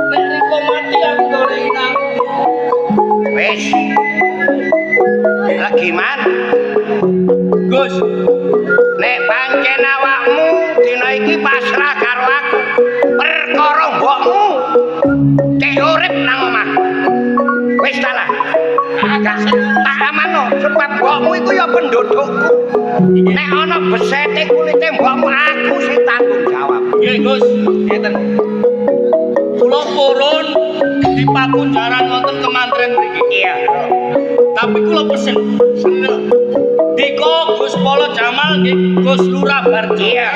Nek Riko mati aku goleki nang. Wis. Legiman. Gus, Nek pancen awakmu dina iki pasrah karo aku. Perkara mbokmu cek urip nang omahku. Wis salah. Tak amano sebab mbokmu iku ya pendudukku. Nek ana besete kulite mbokmu aku sing tanggung jawab. nggih Gus, ngeten. Kula purun dipakunjaran wonten kemantren mriki. Iya. Tapi kula pesen. Diko Gus Polo Jamal nggih Gus Lurah Barjo. Iya.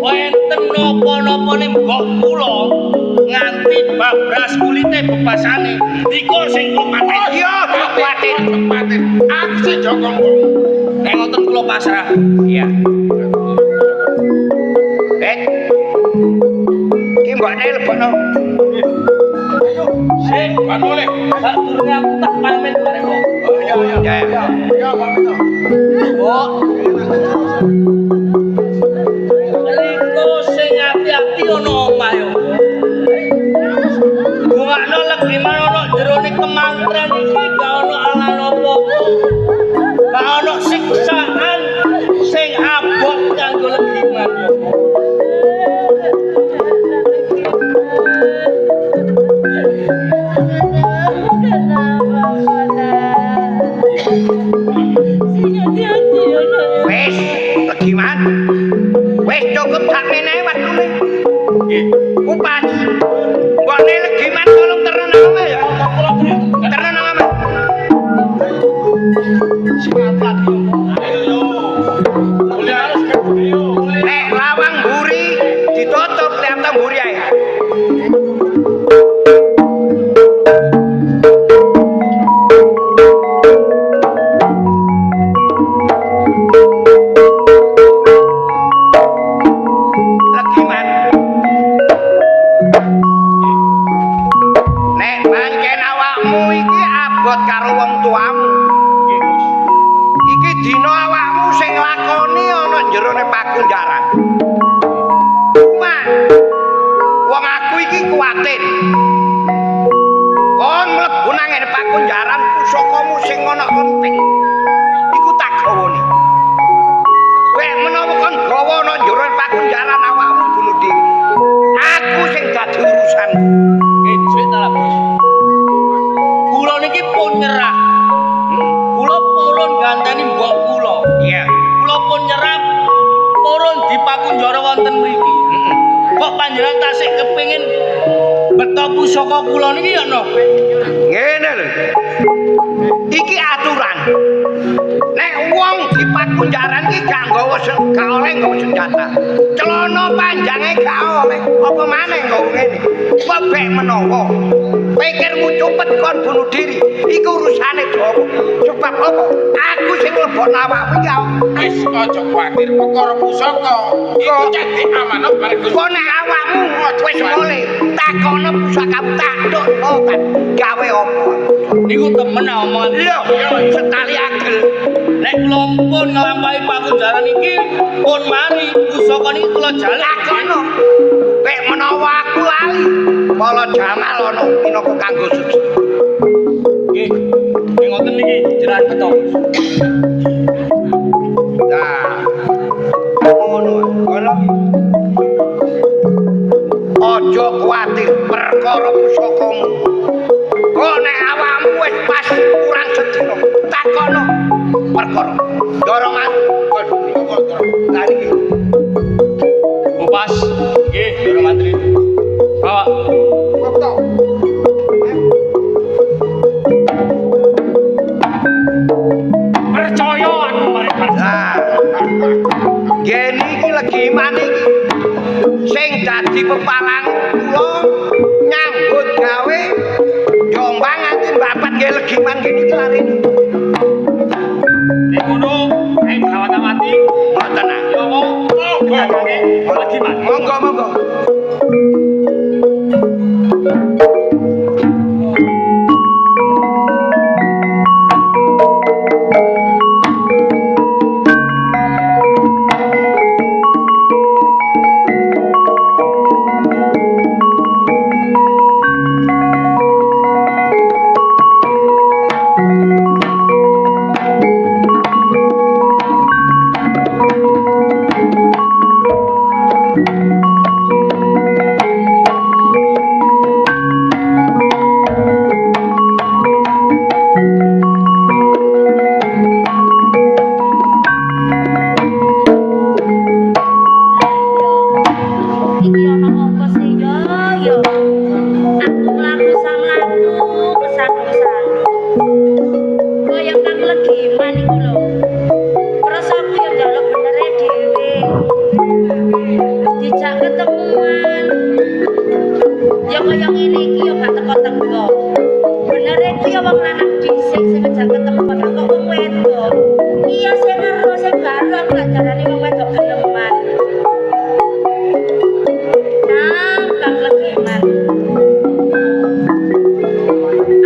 Wonten napa-napane mbok kula nganti babras kulite bebasane. Diko sing kula pateni. Iya, kuwatir. Aku sing jaga mbok. Nek ngoten kula pasrah. Iya. Ki mbokne lebokno. Sing Kan oleh. sak durunge aku tak pamit bareng kok. Ya, ya. Ya, Pak Beto. Mbok. Riko sing ati-ati ana omah yo. Bungakno legiman ana jerone kemantren iki gak Gak ono siksaan sing abot kanggo legiman ya. Wis, legiman. Wis cukup sakmene waktune. Nggih. Upas. Mbokne legiman tolong terus nang ya. Terus nang omah. Nek lawang mburi ditutup lihat mburi ae. Legiman. Nek pancen awakmu iki abot karo wong tuamu. Iki dina awakmu sing lakoni ana jerone pakunjaran. Cuma wong aku iki kuwatir. Kon mlebu nang ngene pakunjaran pusakamu sing ana penting. Iku tak gawoni. Kowe menawa kon gawa ana jerone pakunjaran awakmu bunuh diri. Aku sing dadi urusanku. Nggih, suwe ta lah, Bos. Kula niki pun nyerah. Kula purun ganteni mbok kula. Iya. Kula pun nyerah purun dipakunjara wonten mriki. Kok panjenengan tasih kepengin beto pusaka kula niki ya napa? Ngene lho. Iki aturan. Nek wong dipakunjaran iki gak nggawa gak oleh nggawa senjata. Celana panjange gak oleh. Apa maneh nggawa ngene. Bebek menawa pikirmu cepet kon bunuh diri. Iku urusane dawa. Sebab apa? Aku sing mlebokno awakmu ya. Wis aja kuwatir perkara pusaka. Iku jadi amanat marang Gusti. Kok nek awakmu wis mulai takono pusakamu tak ndukno kan gawe apa? Niku temen omongan. Iya, sekali agel. Nek kula pun nglampahi pakunjaran iki pun mari pusaka niki kula jaluk Kono. Nek menawa aku lali, kala Jamal ana minangka kanggo suci. nggih. Ning ngoten niki jenengan beto. Nah. Ngono, kono. Aja kuwatir perkara pusakamu. Kok nek awakmu wis pas kurang sedina, takono perkara. Dorongan. Lah iki. Upas. Nggih, Doro Mantri. Bawa. Percaya aku marang Nah. Geni iki legiman iki. Sing dadi pepalang kula nyambut gawe jombang nganti babat nggih legiman geni iki larene. Nek ngono, nek gawat-gawati, Mboten ah. ya wong gagane lagi mati. Monggo monggo. Iki ana apa sih yo yo. Aku mlaku samlaku kesandung-sandung. Kaya kang legiman iku lho. Rasaku yo njaluk benere dhewe. Dijak ketemuan. Ya kaya ngene iki yo gak teko-teko. Benere ku yo wong lanang dhisik sing ngejak ketemuan kok wong wedok. Iya sing karo sing baru aku gak jarane wong wedok geleman. Kang legiman.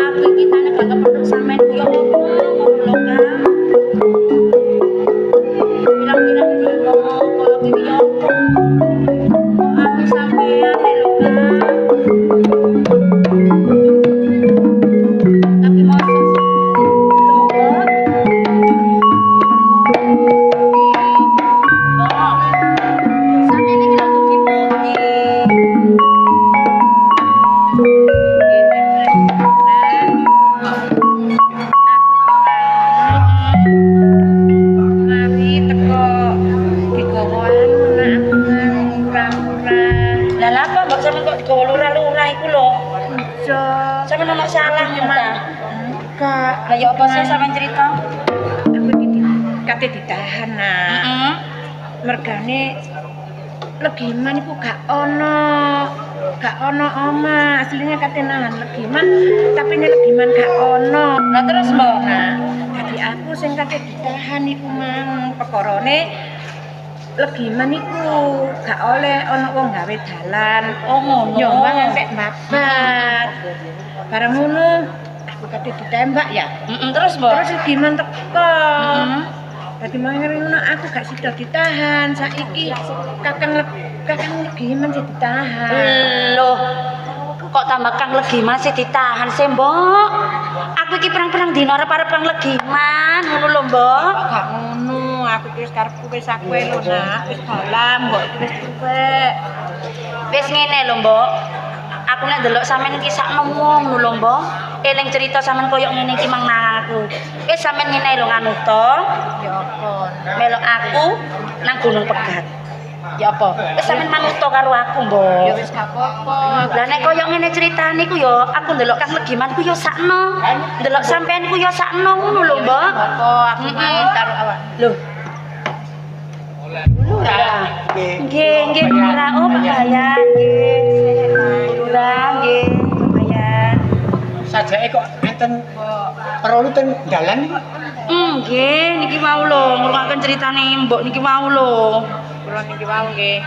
Aku kita nek gak kepethuk sampean ku yo ngomong lho Kang. Pirang-pirang dino kaya iki yo. Aku sampean lho Kang. Tapi mosok Mari teko digawa anu lurah-lurah. Lah lha apa mbok sampean kok digawa lurah-lurah iku lho? Jo. Sampeyan ono salah ta? Kak, Lah ya apa sih sampeyan cerita? aku iki kate ditahan nah. Heeh. Mergane legiman iku gak ono oma aslinya kate nahan legiman tapi ini legiman gak ono. Lah terus mbok? Nah, jadi aku sing kate ditahan iku mang pekorone legiman iku gak oleh ono wong gawe dalan. Oh ngono. Nyoba sampe babat. Bareng ngono aku kate ditembak ya. Terus mbok? Terus legiman teko. Heeh. Dadi mangene ngono aku gak sida ditahan. Saiki kakang legiman sih ditahan. Loh, kok tambah kang legiman sih ditahan sih, Mbok? Aku iki perang-perang dino arep-arep kang legiman, ngono lho, Mbok. Gak ngono, aku wis karepku wis aku lho nak, wis dalam mbok wis tuwek. Wis ngene lho, Mbok. Aku nek ndelok sampean iki sak ngomong lho, Mbok. Eling cerita sampean koyo ngene iki mang nang aku. Wis sampean ngene lho nganu to. Ya apa? Melok aku nang Gunung Pegat. Ya apa? Wis sampean manut to karo aku, Mbok. Ya wis gak apa-apa. Lah nek koyo ngene ceritane ku ya aku ndelok Kang Legiman ku ya sakno. Ndelok sampean ku ya sakno ngono lho, Mbok. Apa aku main karo awak. Lho. Lurah. Nggih, nggih Lurah. Oh, Babayan nggih. Lurah nggih, Babayan. Sajake kok enten perlu ten dalan iki. Nggih, niki mau lho ngrungokken critane Mbok niki mau lho. Kula niki wau nggih.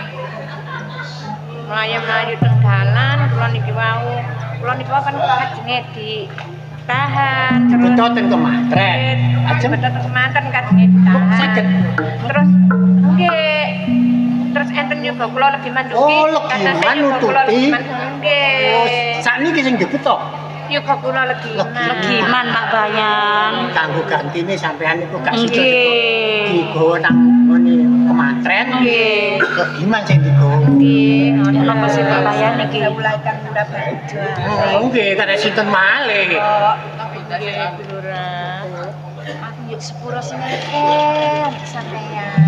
Mlayu-mlayu teng dalan, kula niki wau. Kula niki wau kan kajenge ditahan terus Beto ten kematren. Ajeng beto teng kemanten kajenge ditahan. Saged. Terus nggih. Terus enten juga kula legiman nduki. Oh, legiman nututi. Nggih. Sakniki sing debet to. Yoga kula legiman. Legiman Pak Bayan. Kanggo gantine sampean iku gak sida Nggih. digawa nang ngene kematren. Nggih. Legiman sing digawa. Nggih, napa sih Pak Bayan niki? Mulai kan udah kerja. Oh, nggih, kada sinten malih. Nggih, Lurah. Aku yuk sepuro sing sampeyan.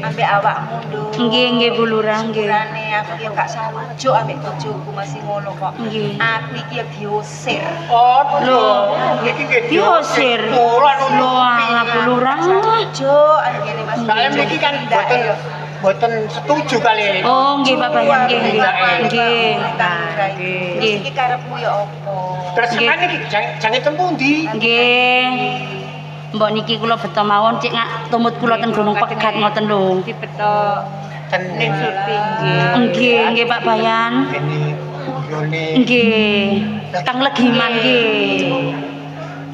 Ambek awakmu nduk. Nggih, nggih Bu Lurah nggih. Sepurane aku ya gak sarujuk ambek bojoku masih ngono kok. Nggih. Aku iki ya diusir. Oh, lho, iki nggih Diusir. Kula Lho, ala Bu Lurah. Sarujuk ngene Mas. Saya mriki kan boten setuju kali. Oh, nggih Pak Bayan nggih, nggih. Nggih. Nggih. Iki karepmu ya apa? Terus sampean iki jange teng pundi? Nggih. Mbok niki kula beto mawon cek ngak tumut kula ten Gunung Pegat ngoten lho. Dibetok Ten ning syuting nggih. Nggih, nggih Pak Bayan. Ini yone Nggih. Kang Legiman nggih.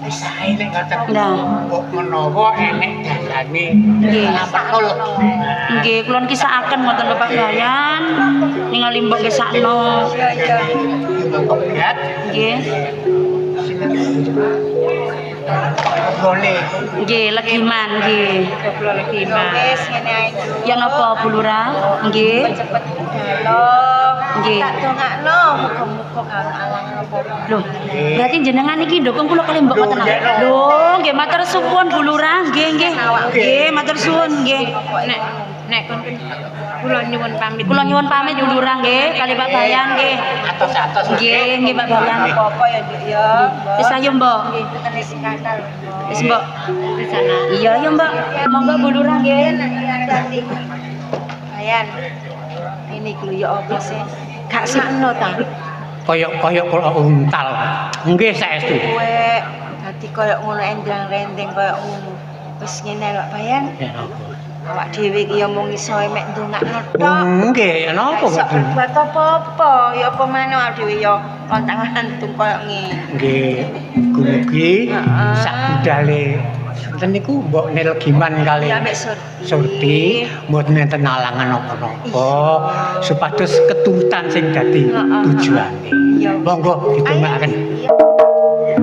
wis ae nek ngoten. Nah. Kok menawa enek dalane Nggih. lampakno legiman. Nggih, kula niki sakaken ngoten lho Pak Bayan. Ningali mbok nggih sakno. Iya iya. Pegat Nggih. yone. Nggih, Legiman nggih. Kula legiman. Wis ngene ae. Ya napa Bu Lurah? Nggih. Cepet dalem. Nggih. Tak dongakno muga-muga karo alang apa. Loh, berarti jenengan iki ndukung kula kali mbok ngoten. Lho, nggih matur suwun Bu Lurah, nggih nggih. Nggih, matur suwun nggih. Nek kon kula nyuwun pamit. Kula nyuwun pamit Bu Lurah nggih, kali Pak Bayan nggih. Atos-atos. Nggih, nggih Pak Bayan. Apa-apa ya Nduk ya. Wis ayo Mbok. Nggih, tekan sing kanal. Wis Mbok. Di sana. Iya ya Mbak. Monggo Bu Lurah nggih. Hati-hati. Bayan. Ini kluyo apa sih? Gak sakno ta. Koyok-koyok kula untal. Nggih saestu. Kowe dadi koyo ngono endang-rendeng koyo ngono. Wis ngene lho Bayan. Ya napa? Awak dhewe iki ya mung iso mek ndongakno tok. Nggih, napa Iso boten? berbuat apa-apa, ya apa maneh awak dhewe ya lontang-lantung koyo ngene. Nggih, mugi Heeh. sak budale sinten niku Mbok Nelgiman kali Ya mek Surti mboten nenten alangan apa-apa supados keturutan sing dadi Heeh. tujuane. Ya. Monggo ditunggaken. Iya.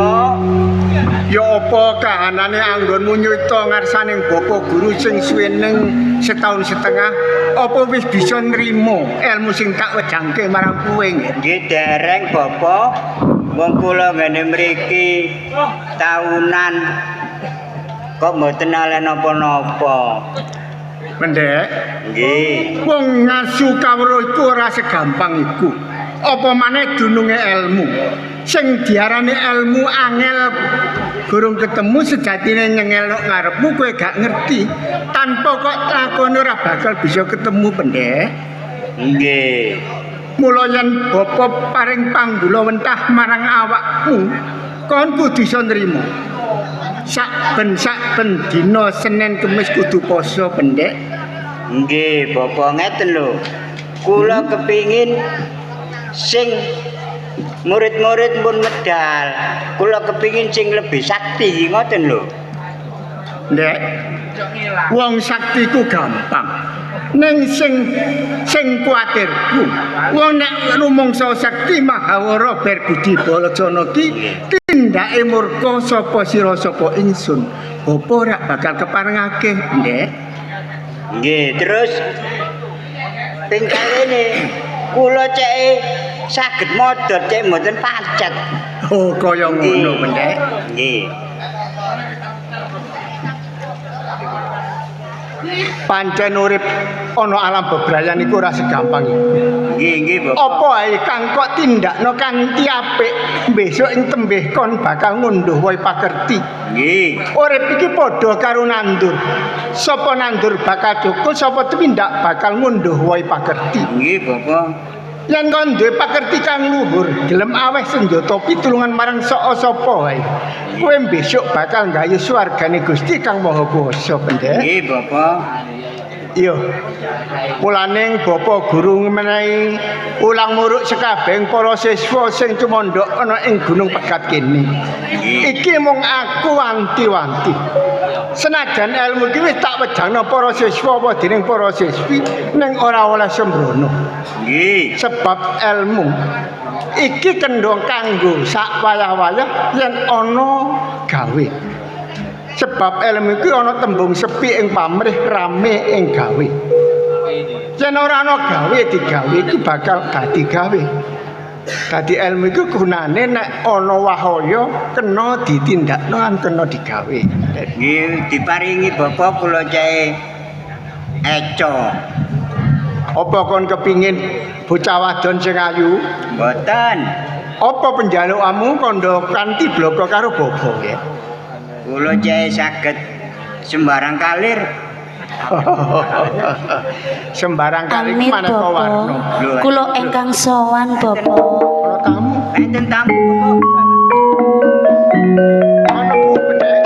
Bapak? Ya apa kahanane anggonmu nyuta ngarsaning Bapak guru sing suweneng setahun setengah? Apa wis bisa nrimo ilmu sing tak wedangke marang kowe nggih? Nggih dereng Bapak. Wong kula ngene mriki tahunan kok mboten alen napa-napa. Pendek, Nggih. wong ngasu kawruh iku ora segampang iku. Apa maneh dununge ilmu. Sing diarani ilmu angel gurung ketemu sejatine nyengelno ngarepmu kowe gak ngerti. Tanpa kok lakone ora bakal bisa ketemu pendek. Nggih. Mula yen Bapa paring panggula wentah marang awakmu, kon kudu iso nrimo. Saben dina Senin Kemis kudu poso pendek. Nggih, Bapak ngeten lho. Kula kepingin sing murid-murid pun medal. Kula kepingin sing lebih sakti ngoten lho. Ndek. Wong sakti ku gampang. Ning sing kuwatirku, wong nek rumangsa sakti Mahawara berbudi balacana ki tindake murka sapa sira sapa ingsun. Bapa ora bakal keparengake, Ndek. Nggih, terus ping kalene kula ceke saged modot cek mboten pacet. Oh, kaya ngono, Ndek. Nggih. Pancen urip ana alam bebrayan iku ora segampang iku. Nggih, nggih, Bapak. Apa ae kang kok tindakno kanthi apik, besok ing tembih kon bakal ngunduh wae pakerti. Nggih. Urip iki padha karo nandur. Sapa nandur bakal cukul, sapa tumindak bakal ngunduh wae pakerti. Nggih, Bapak. Yen kon duwe pakerti kang luhur, gelem aweh senjata pitulungan marang sapa wae. Kowe besok bakal nggayu swargane Gusti Kang Maha Kuwasa, Pendek. Nggih, Bapak. Iya. Mulaning Bapak Guru menehi ulang muruk sekabehing para siswa sing tumandhak ana ing Gunung Pegat kene. Iki mung aku wanti-wanti. Senajan ilmu iki wis tak wedangno para siswa apa dening para siswi ning ora oleh sembrono. Nggih. Sebab ilmu iki kendhong kanggo sak wayah-wayah yen ana gawe. Sebab ilmu iki ana tembung sepi ing pamrih, rame ing gawe. Yen ora ana gawe digawe iki bakal dadi gawe. Dadi ilmu iku gunane nek ana wahaya kena ditindakno lan kena digawe. Nggih, diparingi Bapak kula cek eco. Apa kon kepingin bocah wadon sing ayu? Mboten. Apa penjalukmu kandha kanthi bloko karo Bapak ya? Kula cek saged sembarang kalir. Sembarang kali Amit maneka warna. Bapak. Kula ingkang sowan Bapak. Kula tamu Enten tamu Bapak. ana Bu Pendek.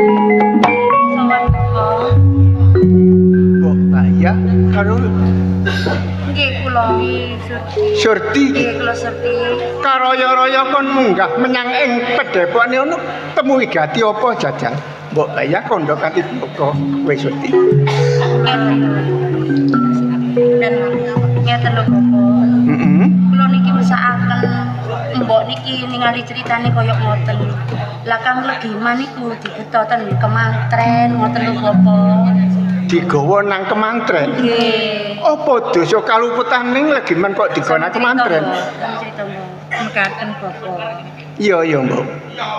Sowan Bapak. Kok bahaya karo Nggih kula Surti Nggih kula serti. karaya-raya kon munggah menyang ing pedhepone ono temu wigati apa jajal? Mbok bahaya kandha kanthi bloko kowe Surti. Dan ngeten lho Bapak. Heeh. Kula niki mesakaken mbok niki ningali critane kaya ngoten. Lah Kang Legiman niku digetoten kemantren ngoten lho Bapak. Digawa nang kemantren. Nggih. Apa dosa kaluputaning legiman kok digona kemantren? Mekaten Bapak. Iya, Mbok.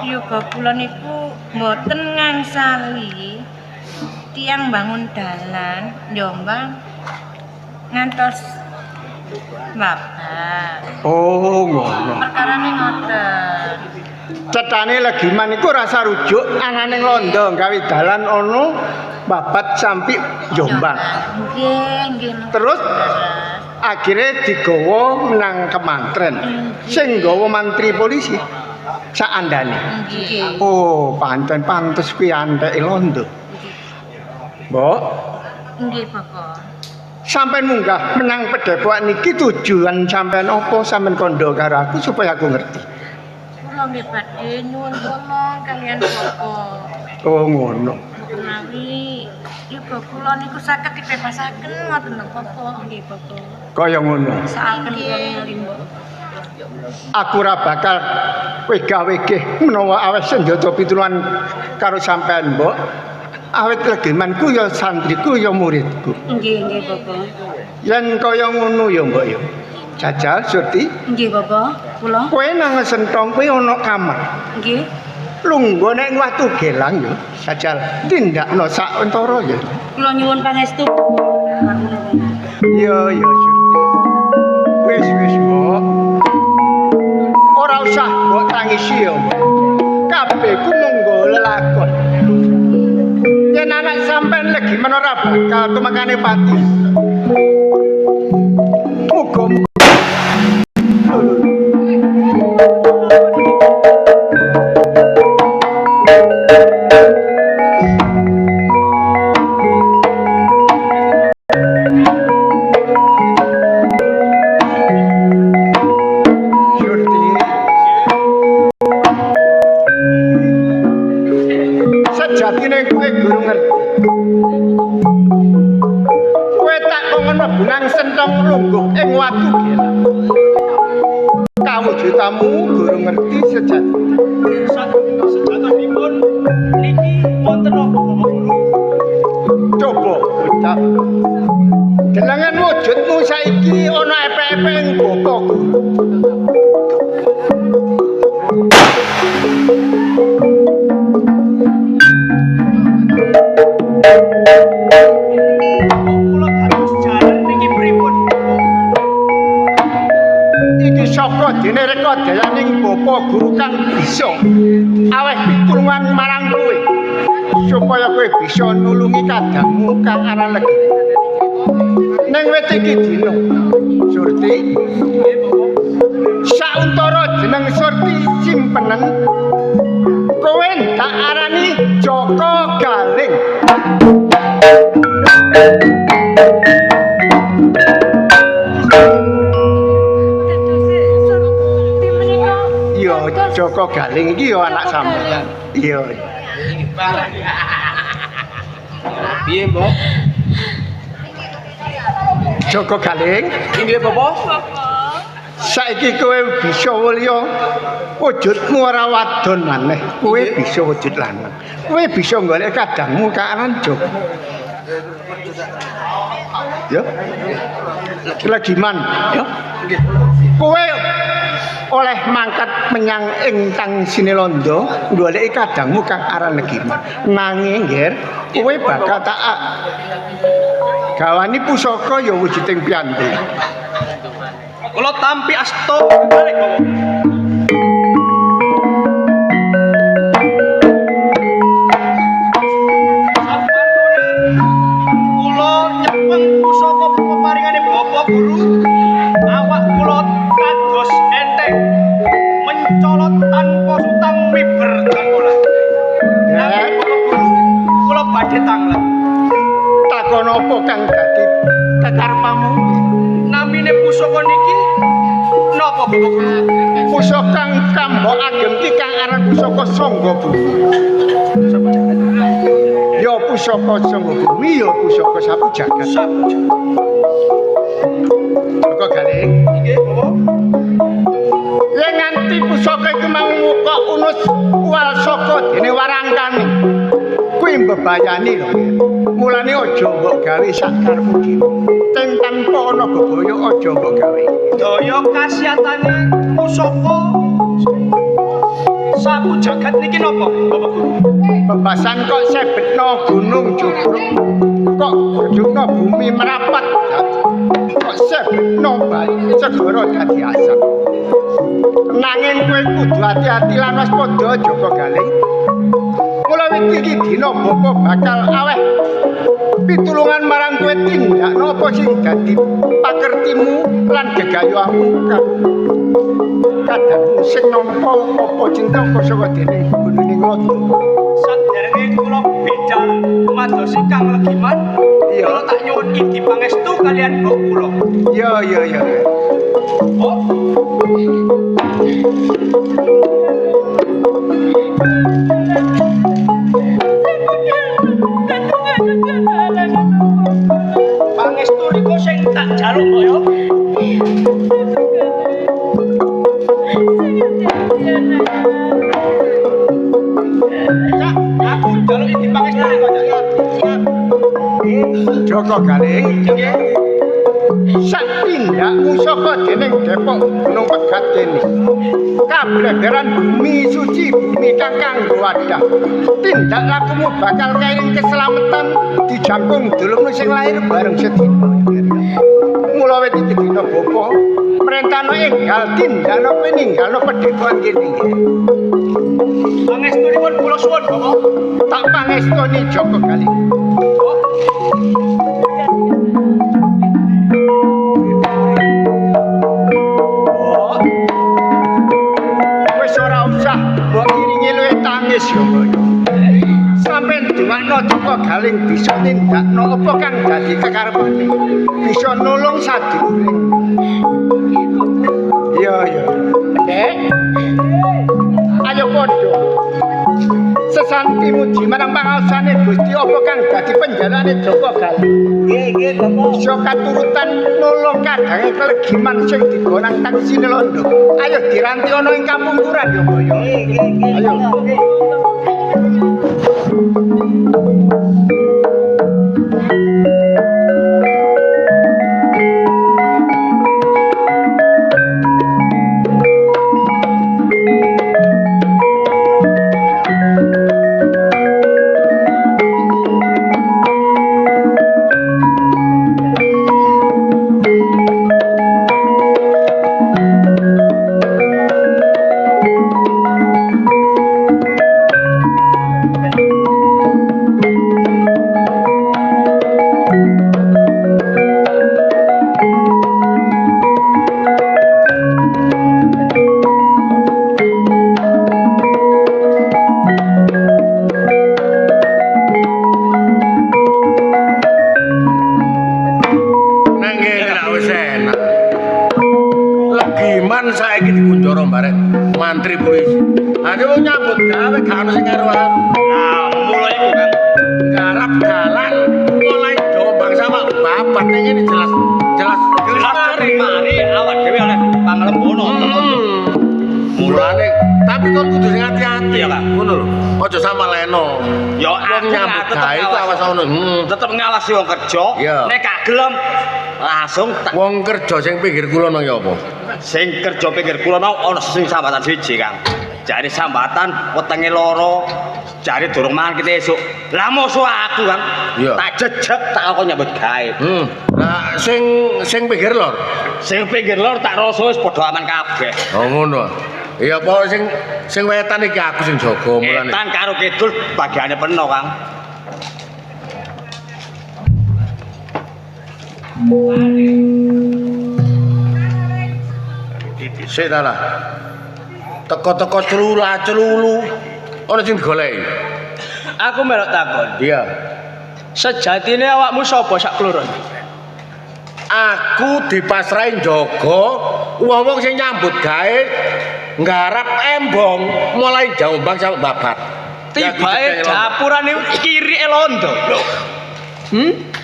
Iya Bapak kula niku mboten ngangsali tiang bangun dalan Jombang ngantos Bapak. Oh, ngono. Perkarane ngoten. Cetane legiman iku rasa rujuk ananing londo gawe dalan ono babat sampai Jombang. Nggih, nggih. Terus akhirnya digawa menang kemantren. Sing gawa mantri polisi saandane. Nggih. Oh, pancen pantes kuwi anteke londo. Mbok, Nggih Bapak. Sampeyan munggah menyang Padepokan niki tujuan sampeyan apa sampeyan kandha karo aku supaya aku ngerti. Kula nggih badhe nyuwun tulung kalian Bapak. Oh ngono. Menawi yuga kula niku saged dibebasaken ngoten lho Bapak. Nggih Bapak. Kaya ngono. Saaken kula ngelimba. Aku ora bakal wegah-wegeh menawa awes senjata pitulungan karo sampean, Mbok. Awit legemanku ya santriku ya muridku. Nggih Bapak. Yen kaya ngono ya, Mbok ya. Jajal Surti. Nggih Bapak. Kula. Kowe nang sentong kowe ana kamar. Nggih. Lungguh nek watu gelang ya. Jajal tindakno sak antara ya. Kula nyuwun pangestu. Iya Surti. Wis Mbok. Ora usah mbok tangisi ya. Kabeh ku monggo lelakon. Yen anak sampean lagi menora bakal tumakane pati. Muga sejatine kowe guru ngerti. Kowe tak kongen mlebu nang sentong lungguh ing watu gelang. Kawujudamu guru ngerti sejati. Sejatosipun niki wonten apa Bapak Guru? Coba ucap. Delengen wujudmu saiki ana epe-epe ing Bapak Guru. Kula dados jalan niki pripun? Iki saka dene rekadayaning Bapak Guru kang bisa aweh pitulungan marang kowe supaya kowe bisa nulungi kadangmu kang aran legi. Ning wit iki dina Surti sauntara jeneng Surti simpenen kowe tak arani Joko Galing. Iya, Joko Galing iki ya anak sampeyan. Iya. Piye, Mbok? Joko Galing, Inggih, Bapak. saiki kowe bisa mulya wujudmu ora wadon maneh. Kowe bisa wujud lanang. Kowe bisa golek kadangmu kaaran Joko. Ya. Lagi man, ya. Kowe oleh mangkat menyang ing tang Sinelondo goleki kadangmu kang aran Legiman. Nanging nggih, kowe bakal tak gawani pusaka ya wujuding pianti. Kula tampi asta balik Bapak. Kula nyepeng pusaka peparingane Bapak Guru. Awak kula kados enteng mencolot tanpa sutang miber kula. Nanging Bapak Guru kula badhe tanglet. Takon apa kang dadi kekarepamu? Namine pusaka niki napa Bapak Guru? Pusaka kang kambok ageng ki kang aran pusaka Sangga Bumi. Ya pusaka Sangga Bumi ya pusaka sapu jagat. Joko Galing, Nggih, Bapak. yen nganti pusaka iku mau kok unus wal saka dene warangkane. Kuwi mbebayani lho. Mulane aja mbok gawe sak karepmu dhewe. Ting tanpa ana bebaya aja mbok gawe. Daya kasiatane pusaka sapu jagat niki napa Bapak Guru? Bebasan kok sebetno gunung jubruk. Kok gedungno bumi merapat. Kok sebetno bayi segara dadi asap. Nanging kowe kudu hati-hati lan waspada Joko Galing. Mula wit iki dina Bapak bakal aweh pitulungan marang kowe tindakno apa sing dadi pakertimu lan gegayomu kadangmu sing nampa apa cinta saka dening gunung Londo. Saderenge kula bidal madosi Kang Legiman. Iya. Kula tak nyuwun indi pangestu kalian mbok kula. Iya. Oh. Pangestu niku sing tak jaluk kok ya. Cak, aku jaluk indi pangestu niku Cak. Siap. Joko Galih. Sak tindakmu saka dening Depok Gunung Pegat kene. Kabledaran bumi suci, bumi kang kanggo wadah. Tindak lakumu bakal kairing keselamatan dijangkung dulurmu sing lahir bareng sedina. Mula wit iki dina bapa mrentano enggal tindakno kowe ninggalno pedhetuan kene. Pangestunipun kula suwun, Bapak. Tak pangestuni Joko Galih. Sampai ndongakno Joko Galih bisa nindakno apa kang dadi kekarepane. Bisa nulung sadulure. Iya. Dek. Ayo padha. Sesanti muji marang pangaosane Gusti apa kang dadi penjalane Joko Galih. Nggih, Bapak. Bisa katurutan nulung kadange Kelegiman sing digonang taksine londo. Ayo diranti ana ing kapungkuran ya, Boyo. Nggih. Ayo. Saiki dikunjara barek mantri polisi. Ane wong nyambut gawe gak ono sing karo-karo. Nah, mulai iku kan garap dalan mulai Jombang sama babat ning ngene jelas mari awak dhewe oleh pangalembono. Mulane tapi kon kudu sing hati-hati ya, Kak. Ngono lho. Aja sama leno. Ya aku nyambut gawe iku awas ono. Tetep ngawasi wong kerja. Nek gak gelem langsung wong kerja sing pinggir kulon ya apa? Sing kerja pinggir kulon ana sing sambatan siji, Kang. Jare sambatan wetenge loro, jare durung mangan kita esuk. Lah musuh aku, Kang. Tak jejeg tak kok nyambut gawe. Lah sing pinggir lor. Sing pinggir lor tak rasa wis padha aman kabeh. Oh ngono. Iya apa sing wetan iki aku sing jaga mulane. Wetan karo kidul bagiane peno, Kang. Sik ta lah. Teko-teko celulu ana sing digoleki. Aku melok takon. Iya. Sejatine awakmu sapa sak kloron? Aku dipasrahin jaga wong-wong sing nyambut gawe nggarap embong mulai Jombang sampai Babat. Tibae dapurane kiri elondo. Lho.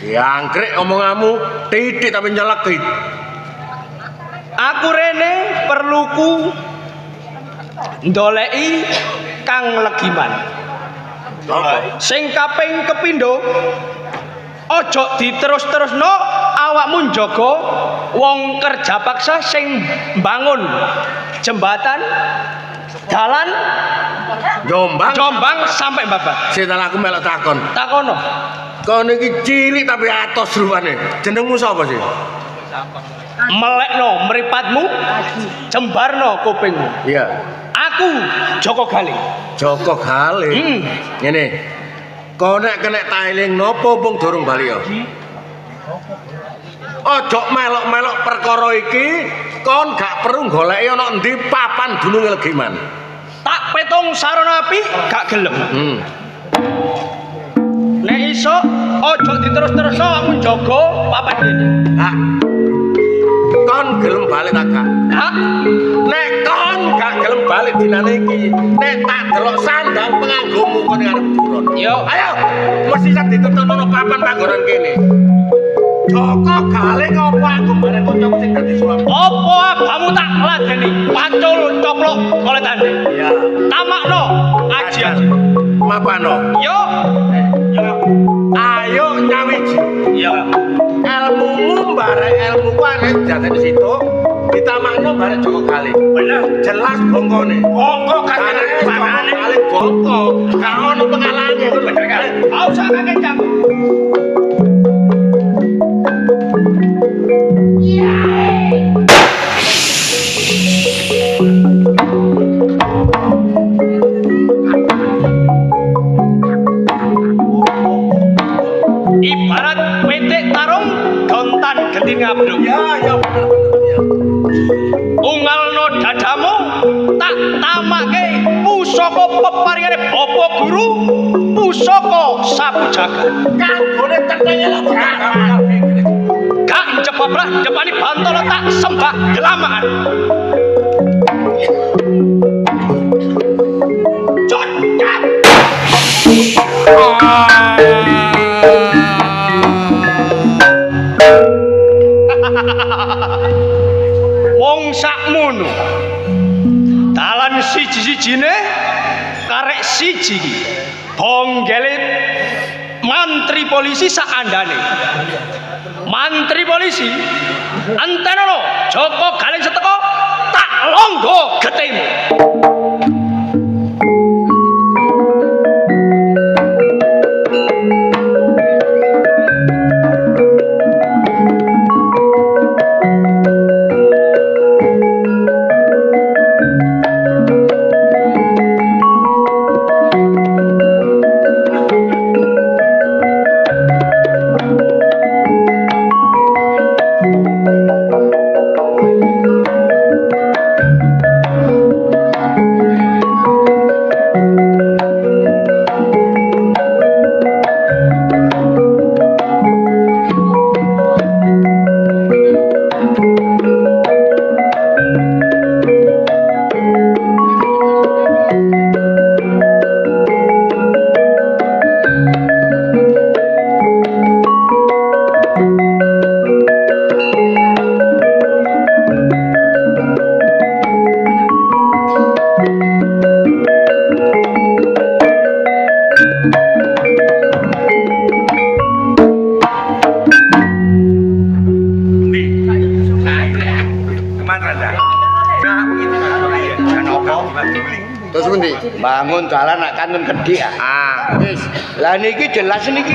Diangkrek omonganmu titik tapi nyelekit. Aku rene perluku ndoleki Kang Legiman. Sing kaping kepindho ojo diterus-terusno awakmu njaga wong kerja paksa sing bangun jembatan dalan Jombang sampai Babat. Setan aku melok takon. Takono. Kon iki cilik tapi atos rupane. Jenengmu sapa sih? Melekno mripatmu, jembarno kupingmu. Iya. Aku Joko Galih. Joko Galih. Ngene. Kok nek kena tailing nopo wong durung bali ya? Ojo melok-melok perkara iki, kon gak perlu goleki ana endi papan gunung Legiman. Tak petung sarana api gak gelem. esuk ojo diterus-terusno aku jaga papan kene. Hah. Kon gelem bali ta gak? Hah? Nek kon gak gelem bali dinane iki, nek tak delok sandang penganggomu kon ning arep buron. Yo, Ayo, mesti sak dituturno papan panggonan kene. Joko gale ngopo aku bareng kancaku sing dadi sulap. apa abamu tak ladeni pacul coplok oleh tande. Iya. Tamakno aji. Mapano? Yo. Ayo nyawiji. Yo. Ilmumu bareng ilmuku arek jatene situ. Ditamakno bareng Joko Kali. Bener. Jelas bongkone. Bongko kagane panane kali bongko. Gak ono pengalane ngono bener kan? Ora usah kakek jam. Ibarat petik tarung gontan gending abruk. Ya bener ya. Ungalno dadamu tak tamake pusaka peparingane Bapa Guru, pusaka sapu jagat. Kanggone tetenge lho. Gak jebablah depani bantala tak sembah delamaan. Cocat. Wong sakmono. Dalan siji-sijine karek siji iki. Bonggelit mantri polisi sak andane. Mantri polisi antenono Joko Galing seteko tak longgo getemu. Terus pundi? Bangun dalan nak kantun gedhe ah. Wis. Lah niki jelas niki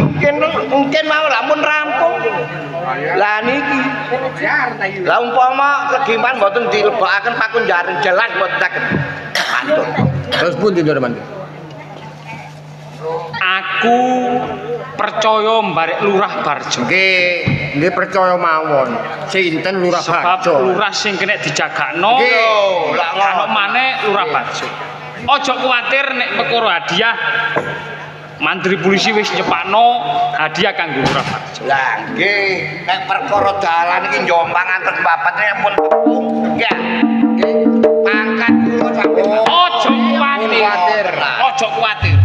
mungkin mau lamun rampung. Lah niki. Lah umpama kegiman mboten dilebokaken pakun jaring jelas mboten saged kantun. Terus pundi Ndoro Mandi? Aku percaya mbarek Lurah Barjo. Nggih percaya mawon. Sinten Lurah Sebab Barjo? lurah sing kena dijagakno Lah kalau maneh Lurah Barjo. Ojo kuwatir nek perkara hadiah Mantri polisi wis nyepakno hadiah kanggo Lurah Barjo. Lah nggih, nek perkara dalan iki Jombang antar bapakne ampun tepung. Ya. Nggih, pangkat kula sampe. Ojo kuwatir. Ojo kuwatir.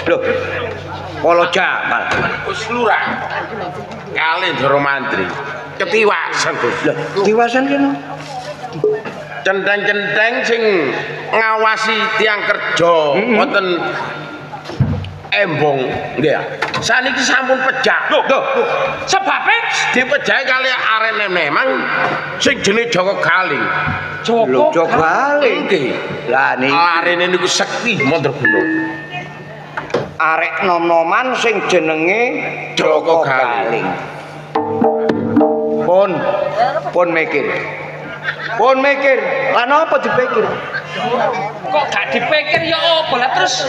Loh. Polo Jamal. Wis Lurah. Kali Ndoro Mantri. Ketiwasan, Gus. Lah, ketiwasan kene. Centeng-centeng sing ngawasi tiang kerja wonten Embong nggih ya. Saniki sampun pejah. Lho, sebabe dipejahi kali arene memang sing jenenge Joko Galing. Joko Galing. Nggih. Lah niki Arene niku sekti mondor gunung. arek nom-noman sing jenenge Joko Galing. Pun mikir. Lan apa dipikir? Kok gak dipikir ya apa lah terus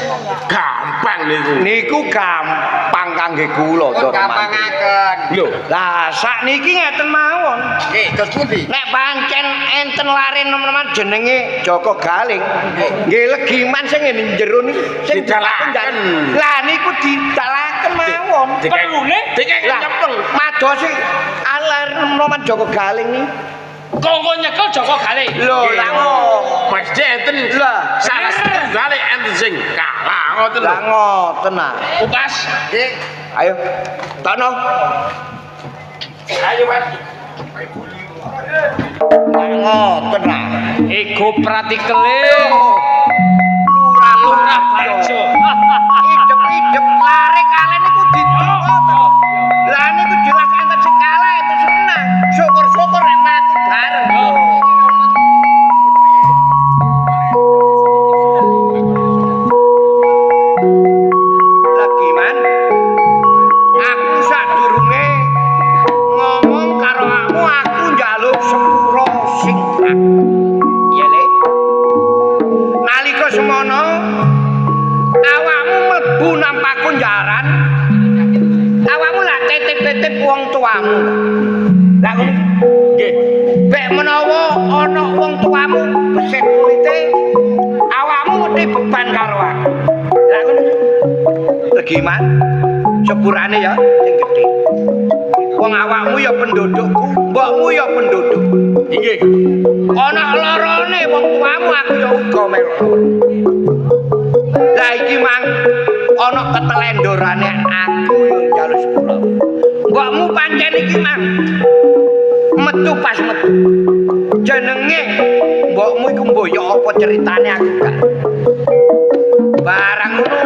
Gampang niku. Niku gampang kangge kula to. Gampangaken. Lho, lah sakniki ngeten mawon. Nggih, Gus pundi? Nek pancen enten lare nom-noman jenenge Joko Galing. Nggih legiman sing ngene jero niku sing Didalaken. Lah niku didalaken mawon. perlune Lah madosi alar nom-noman Joko Galing nih. kongko nyekel Joko Galing. Lho, lah Mesti enten lah salah setunggal enten sing kalah ngoten lho. lah ngoten ah. Upas. Ayo. Tono. Ayo Mas. Lah ngoten ah. Ego pratikele. Lurah Barjo. Idep-idep lare kalian niku ditunggu to. Lah niku jelas enten sing kalah enten sing menang. Syukur-syukur nek mati bareng. Lagi man. Aku sadurunge ngomong karo aku njaluk sepuro sing hak. Iya Le. Nalika semono awakmu mlebu nang pakunjaran. Awakmu lak titip-titip wong tuamu. Lah ngono. Nggih. Bek menawa ana wong tuamu beset kulite, awakmu mesti beban karo aku. Lah ngono. Legiman sepurane ya sing gedhe. Wong awakmu ya pendudukku, mbokmu ya penduduk. Nggih. Ana lorone wong tuamu aku ya uga melok. Lah iki mang ana ketelendorane aku yo njaluk sepuro. Mbokmu pancen iki mang metu pas metu. Jenenge mbokmu iku mboyo apa ceritane aku gak. Barang ngono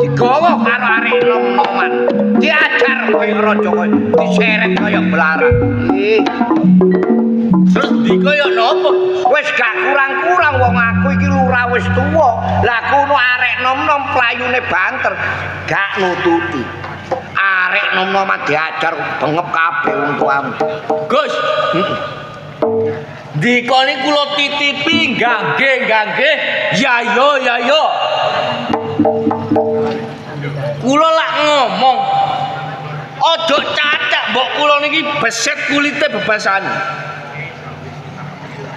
digawa karo arek nom-noman. Diajar kaya raja kaya diseret kaya belarak. Terus dikaya napa? Wis gak kurang-kurang wong aku iki lurah wis tuwa. Lah kono arek nom-nom playune banter gak nututi. Arek nom-nom diajar bengep kabeh wong tuamu. Gus. Dikoni kula titipi nggih. Ya yo. Kula lak ngomong. Ojo cacak mbok kula niki beset kulite bebasan.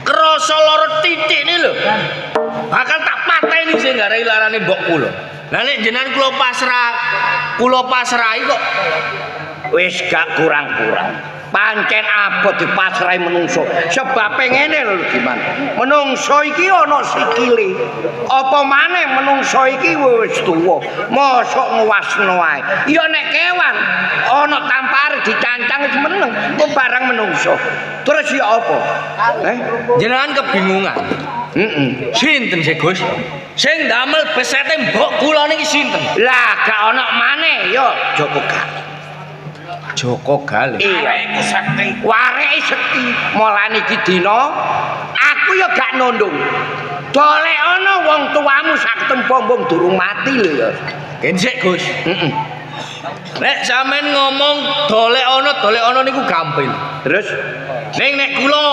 Krasa lara titik ini lho. Bakal tak pateni sing garai larane mbok kula. Lah nek jenengan kula pasrahi kok Wis gak kurang-kurang. Pancen abot dipasrahi menungso. Sebab ngene lho gimana? Menungso iki ana sikile. Apa maneh menungso iki wis tuwa. Mosok nguwasno wae. Ya nek kewan ana tampare dicancang wis meneng. Kok barang menungso. Terus ya apa? jenengan kebingungan. Sinten sih Gus? Sing damel besete mbok kula niki sinten? Lah gak ana maneh ya Joko Galing. Joko Galing. Iya, sakti. Wareke sekti. Mulane iki dina aku ya gak nondong. Dolek ana wong tuamu sak tempombong durung mati lho ya. Kensik Gus. Nek sampean ngomong dolek ana niku gampil. Terus Nek kula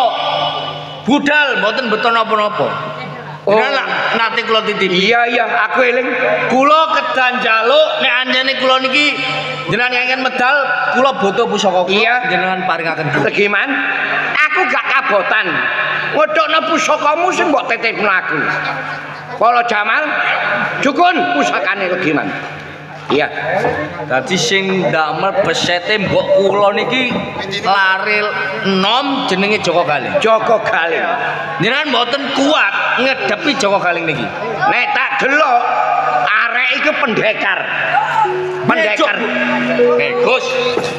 budal mboten beton napa-napa. Jenengan nate kula titipi. Iya, aku eling. Kula kedan njaluk nek anjene kula niki jenengan ngeken medal, kula boto pusaka kula. Iya. Jenengan paringaken kula. Legiman, aku gak kabotan. Ngedokno pusakamu sing mbok titipno aku. Kala Jamal, jukun pusakane Legiman. Iya. Dadi sing damel besete mbok kula niki lare enom jenenge Joko Galing. Joko Galing. Jenengan mboten kuat ngedepi Joko Galing niki. Nek tak delok arek iki pendekar. Gus,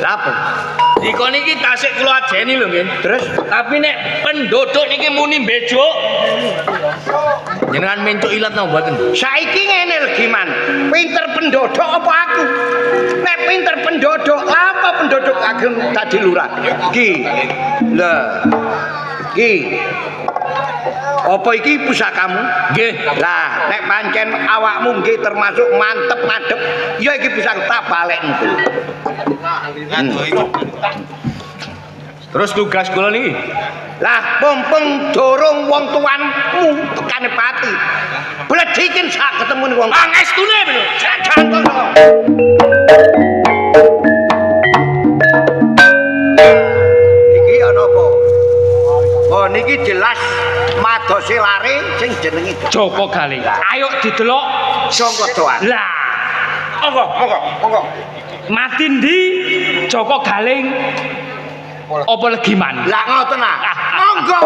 Lapo? Diko niki tasik kula ajeni lho nggih. Terus tapi nek penduduk niki muni bejo. Jenengan mentuk ilat napa mboten? Saiki ngene Legiman. Pinter penduduk apa aku? Nek pinter penduduk, apa penduduk ageng dadi lurah? Ki. Lah. Ki. Apa iki pusakamu? Nggih. Lah, nek pancen awakmu nggih termasuk mantep madhep, ya iki bisa tak balekno. Terus tugas kula niki. Lah mumpung dorong wong tuanmu tekane pati. Bledikin sak ketemu wong. Pangestune lho. Jantung to. Iki ana apa? Oh niki jelas madose lare sing jenenge Joko Galing. Ayo didelok Joko doan. lah. Monggo. Mati ndi Joko Galing apa legiman? Lah ngoten ah. Monggo.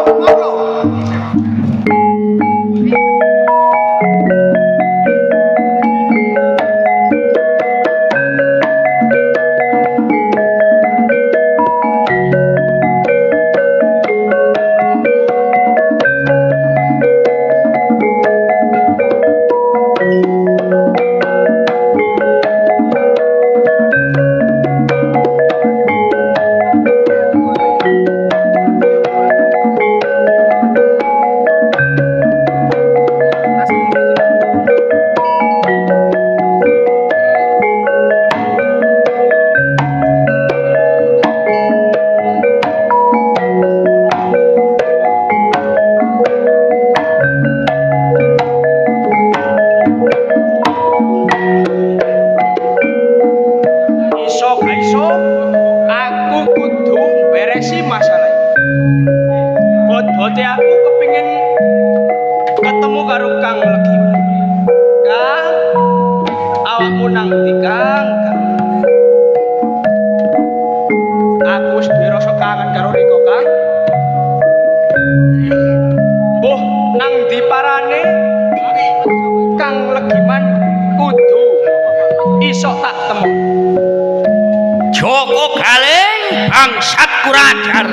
Joko Galing bangsat kurajar.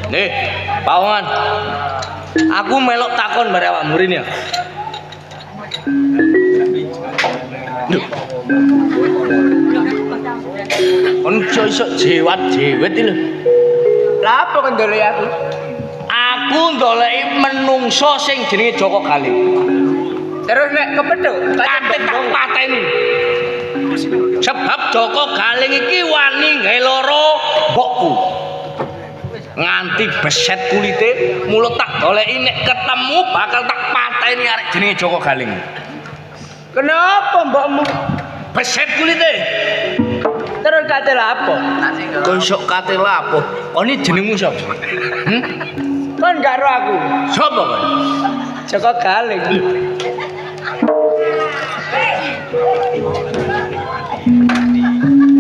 Nih, Pawangan. Aku melok takon bare awak murin ya. Kon iso jewat-jewet iki lho. Lah apa kon ndolek aku? Aku ndoleki menungso sing jenenge Joko Galing. Terus nek kepethuk, kate tak pateni. Sebab Joko Galing iki wani gawe lara mbokku. Nganti beset kulite, mulut tak goleki nek ketemu bakal tak pateni arek jenenge Joko Galing. Kenapa mbokmu beset kulite? Terus kate lapo? Kok iso kate lapo? Kon iki jenengmu sapa? Kon gak ro aku. Sapa kon? Joko Galing.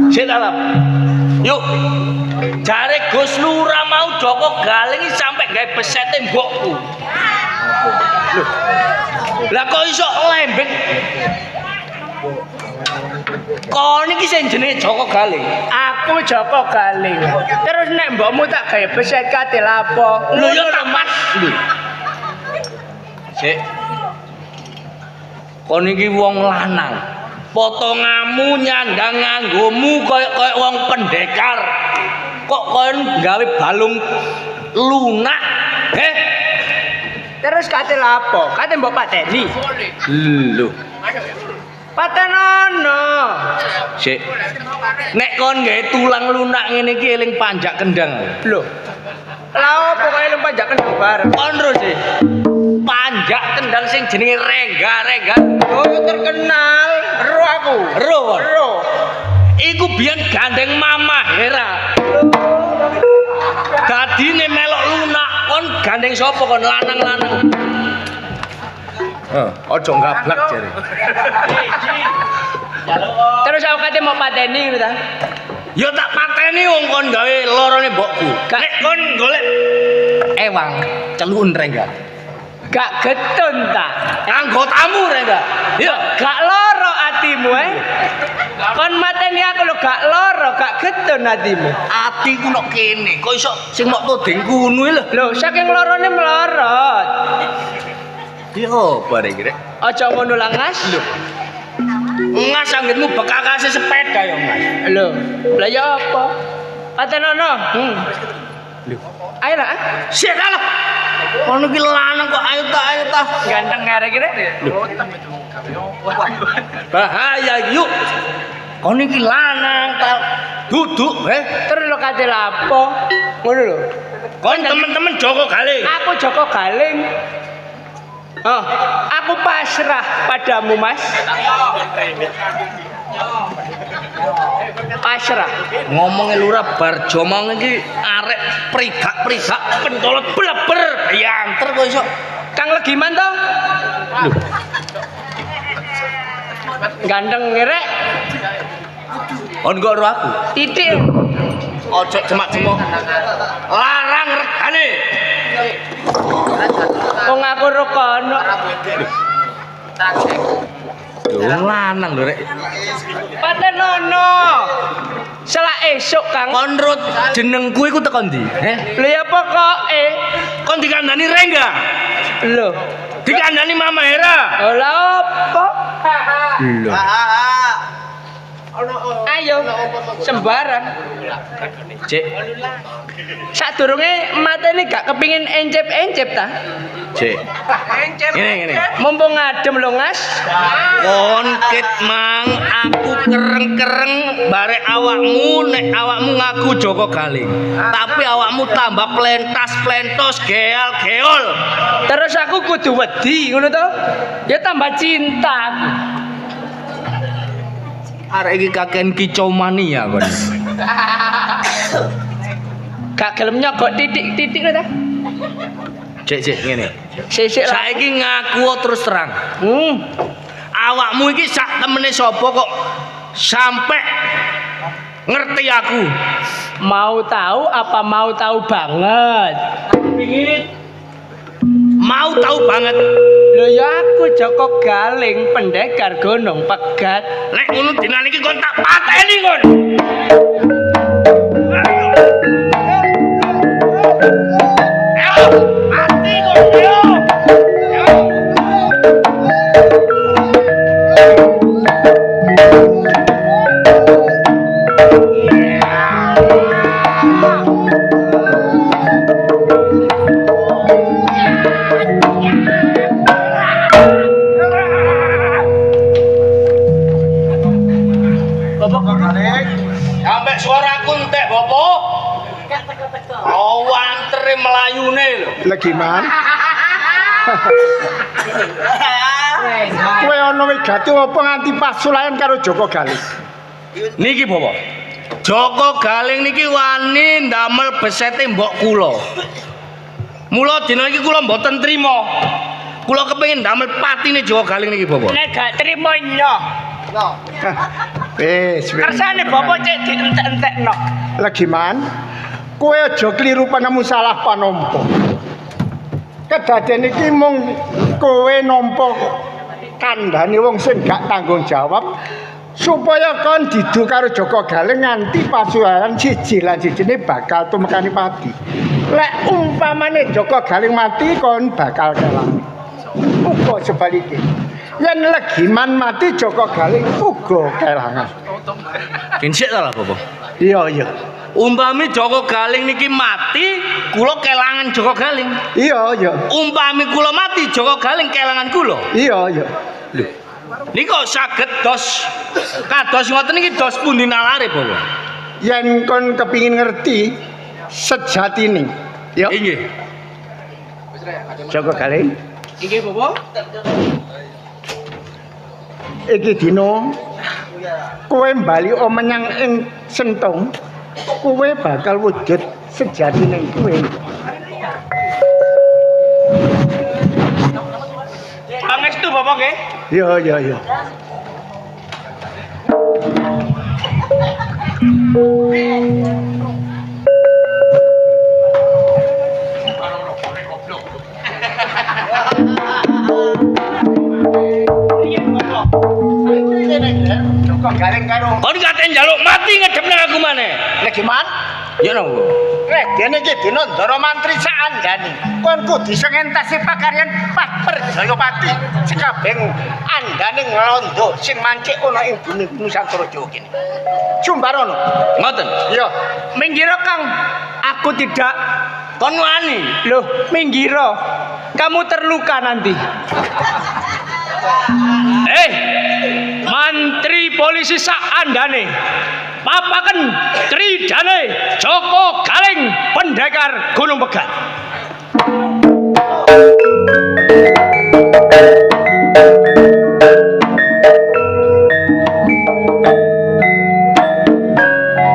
Sik dalem. Yuk. Jare Gus Lurah mau Joko Galing iki sampe gawe besete mbokku. Loh. Lah kok iso lembek? Kon iki sing jenenge Joko Galing. Aku Joko Galing. Terus nek mbokmu tak gawe beset kate lapo? Lho yo tak mat. Sik. Kon iki wong lanang. Potonganmu nyandang nganggomu koyo wong pendekar. Kok kon gawe balung lunak? Terus kate lapo? Kate mbok pateni. Lho. Patenono. Sik. Nek kon gawe tulang lunak ngene iki eling panjak kendang. Lho. Lah opo kok eling panjak kendang bareng? Kon terus sih. Panjak kendang sing jenenge Rengga. Oh, terkenal. Ero aku. Ero. Iku biyen gandeng Mama Hera. Dadine melok lunak, kon gandeng sapa kon lanang-lanang? Ojo ngablak jare. Terus aku kate mau pateni ngono ta? Ya tak pateni wong kon gawe lorone mbokku. Nek kon golek ewang celun Rengga. Gak getun ta? Anggotamu Rengga. Ya, gak loro ati atimu kon mateni aku lho gak lara gak getun atimu Atiku nok kene, kok iso sing mok todeng kuno lho. lho saking larane melorot Yo, bare iki rek. aja ngono lah Ngas lho Ngas anggitmu bekakase sepeda ya, Mas. lho lah ya apa Patenono lho ayo lah Sik lah. Ono ki lanang kok ayo ta. ganteng arek iki rek Bahaya yuk. Kon iki lanang ta duduk terus lo kate lapo ngono lho kon temen-temen Joko Galing. aku Joko Galing oh aku pasrah padamu Mas pasrah Ngomongin lurah bar jomong iki arek prigak-prigak pentolot bleber yanter kok iso. Kang Legiman to lho ganteng ngerek On kok ro aku. titik Ojo jemak-jemok. Larang regane. wong aku rokono Lho lanang lho rek. Patenono selak esuk Kang Konrut jenengku iku teko ndi? lho ya pokoke Kon dikandani Rengga. lho Dikandani Mama Hera. lha opo Lho. ayo sembarang Cek, sadurunge matene gak kepingin encep-encep ta cek. Ngene. mumpung adem lho Ngas Kon ket mang aku kereng-kereng barek awakmu nek awakmu ngaku Joko Galing. Tapi awakmu tambah plentas-plentos geal-geol. terus aku kudu wedi ngono to ya tambah cinta aku Arek iki kaken kicau mania kon. gak gelem nyogok titik-titik lho ta Cek ngene. sisik lah Saiki ngaku terus terang. Awakmu iki sak temene sapa kok sampai ngerti aku? mau tahu apa mau tahu banget Mau tahu banget. lho ya aku Joko Galing pendekar gunung pegat Nek ngono dinane iki kon tak pateni kon. Mati kon yo. Sampai suaraku entek bopo. Wantere melayune lho. Lah gimana? Kowe ana wigati apa nganti pasulayan karo Joko Galing? Niki bopo. Joko Galing niki wani ndamel besete mbok kula. Mula dina iki kula mboten trima. Kula kepengin ndamel patine Joko Galing niki bopo. nek gak trimo nyoh Wis. kersane bapak cek dientek-entekno Lah gimana? Kowe aja kliru panemu salah panompo. Kedaden iki mung kowe nampa kandhane wong sing gak tanggung jawab supaya kon didu karo Joko Galing nganti pasuruan siji lan sijine bakal tumekani pati. Lek umpamane Joko Galing mati kon bakal kelang. Uga sebaliknya. Yen Legiman mati Joko Galing uga kelangan. Kinsik ta lah bopo. Iya. Umpami Joko Galing niki mati, kula kelangan Joko Galing. Iya. Umpami kula mati, Joko Galing kelangan kula. Iya. Lho. Niki kok saged dos kados ngoten niki dos pundi nalare, Bapak? Yen kon kepingin ngerti sejatine. Ya. Inggih. Joko Galing. iki bapak Iki dina kowe bali menyang ing Sentung, kowe bakal wujud sejatine kowe. pangestu bapak nggih Iya. Joko Galing karo kon kate njaluk mati ngedep nang aku maneh. Lek gimana? Ya nopo? Dene iki dina Ndara Mantri saandani. Kon kudu iso ngentasi pakaryan Pak Perjayapati. Sekabeng andane nglondo sing mancik ana ing bumi Nusantara Jawa kene. Sumbarono. Ngoten. Iya. Minggiro Kang. Aku tidak kon wani. Loh, minggiro. Kamu terluka nanti. Mantri polisi sak andane papaken Tridane Joko Galing pendekar Gunung Pegat.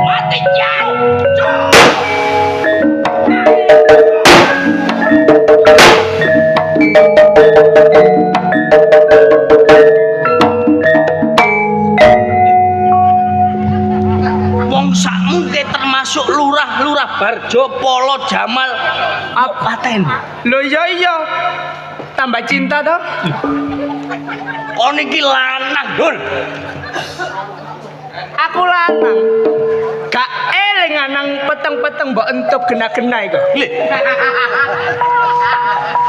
Mati jauh. Sakmungke termasuk lurah-lurah Barjo Polo Jamal Paten. Lho iya. Tambah cinta toh? Kon iki lanang, Dul. Aku lanang. Gak eling anang peteng-peteng mbok entup gena-gena iku.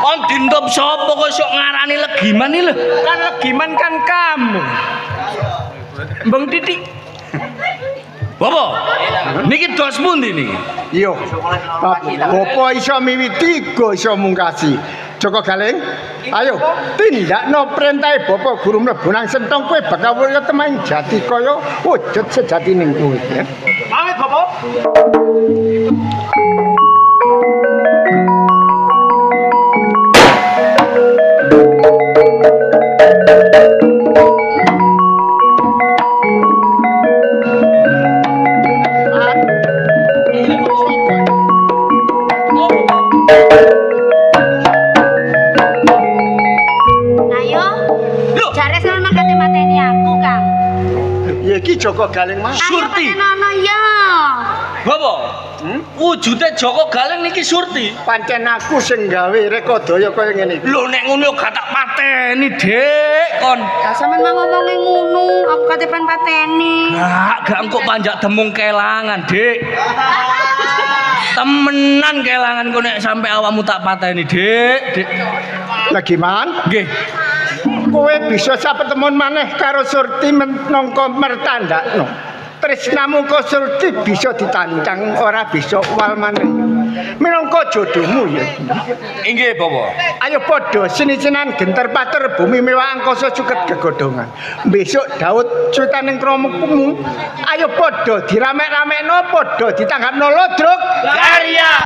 Kon dintup sapa kok sok ngarani Legiman iki lho? Kan Legiman kan kamu. Mbong Titik. Bapak, niki dos pundi niki? Iya. Bapak iso miwiti, go iso mungkasi. Joko Galing, ayo tindakno perintahe Bapak Guru mlebu nang sentong kowe bakal wurya temaing jati kaya wujud sejatining kowe. Pamit Bapak. Joko Galing mah Surti. Nono ya. Bapak, wujude Joko Galing niki Surti. Pancen aku sing gawe rekodaya kaya ngene iki. Lho nek ngono gak tak pateni, Dik. Kon. Lah sampean mau ngomongin ngono, aku kate pen pateni. Gak engko panjak demung kelangan, Dik. Temenan kelangan kok nek sampe awakmu tak pateni, Dik. Lagi man? Nggih. Kowe bisa sapetemon maneh karo Surti menangka mertandakno. Tresnamu karo Surti bisa ditancang ora bisa wal maneh. Minangka jodohmu ya. Inggih, Bapak. Ayo padha sini-sinan genter pater bumi mewah angkasa cuket gegodhongan. Besok Daud cutaning kromokmu. Ayo padha diramek-ramekno, padha ditanggapno lodrok karya.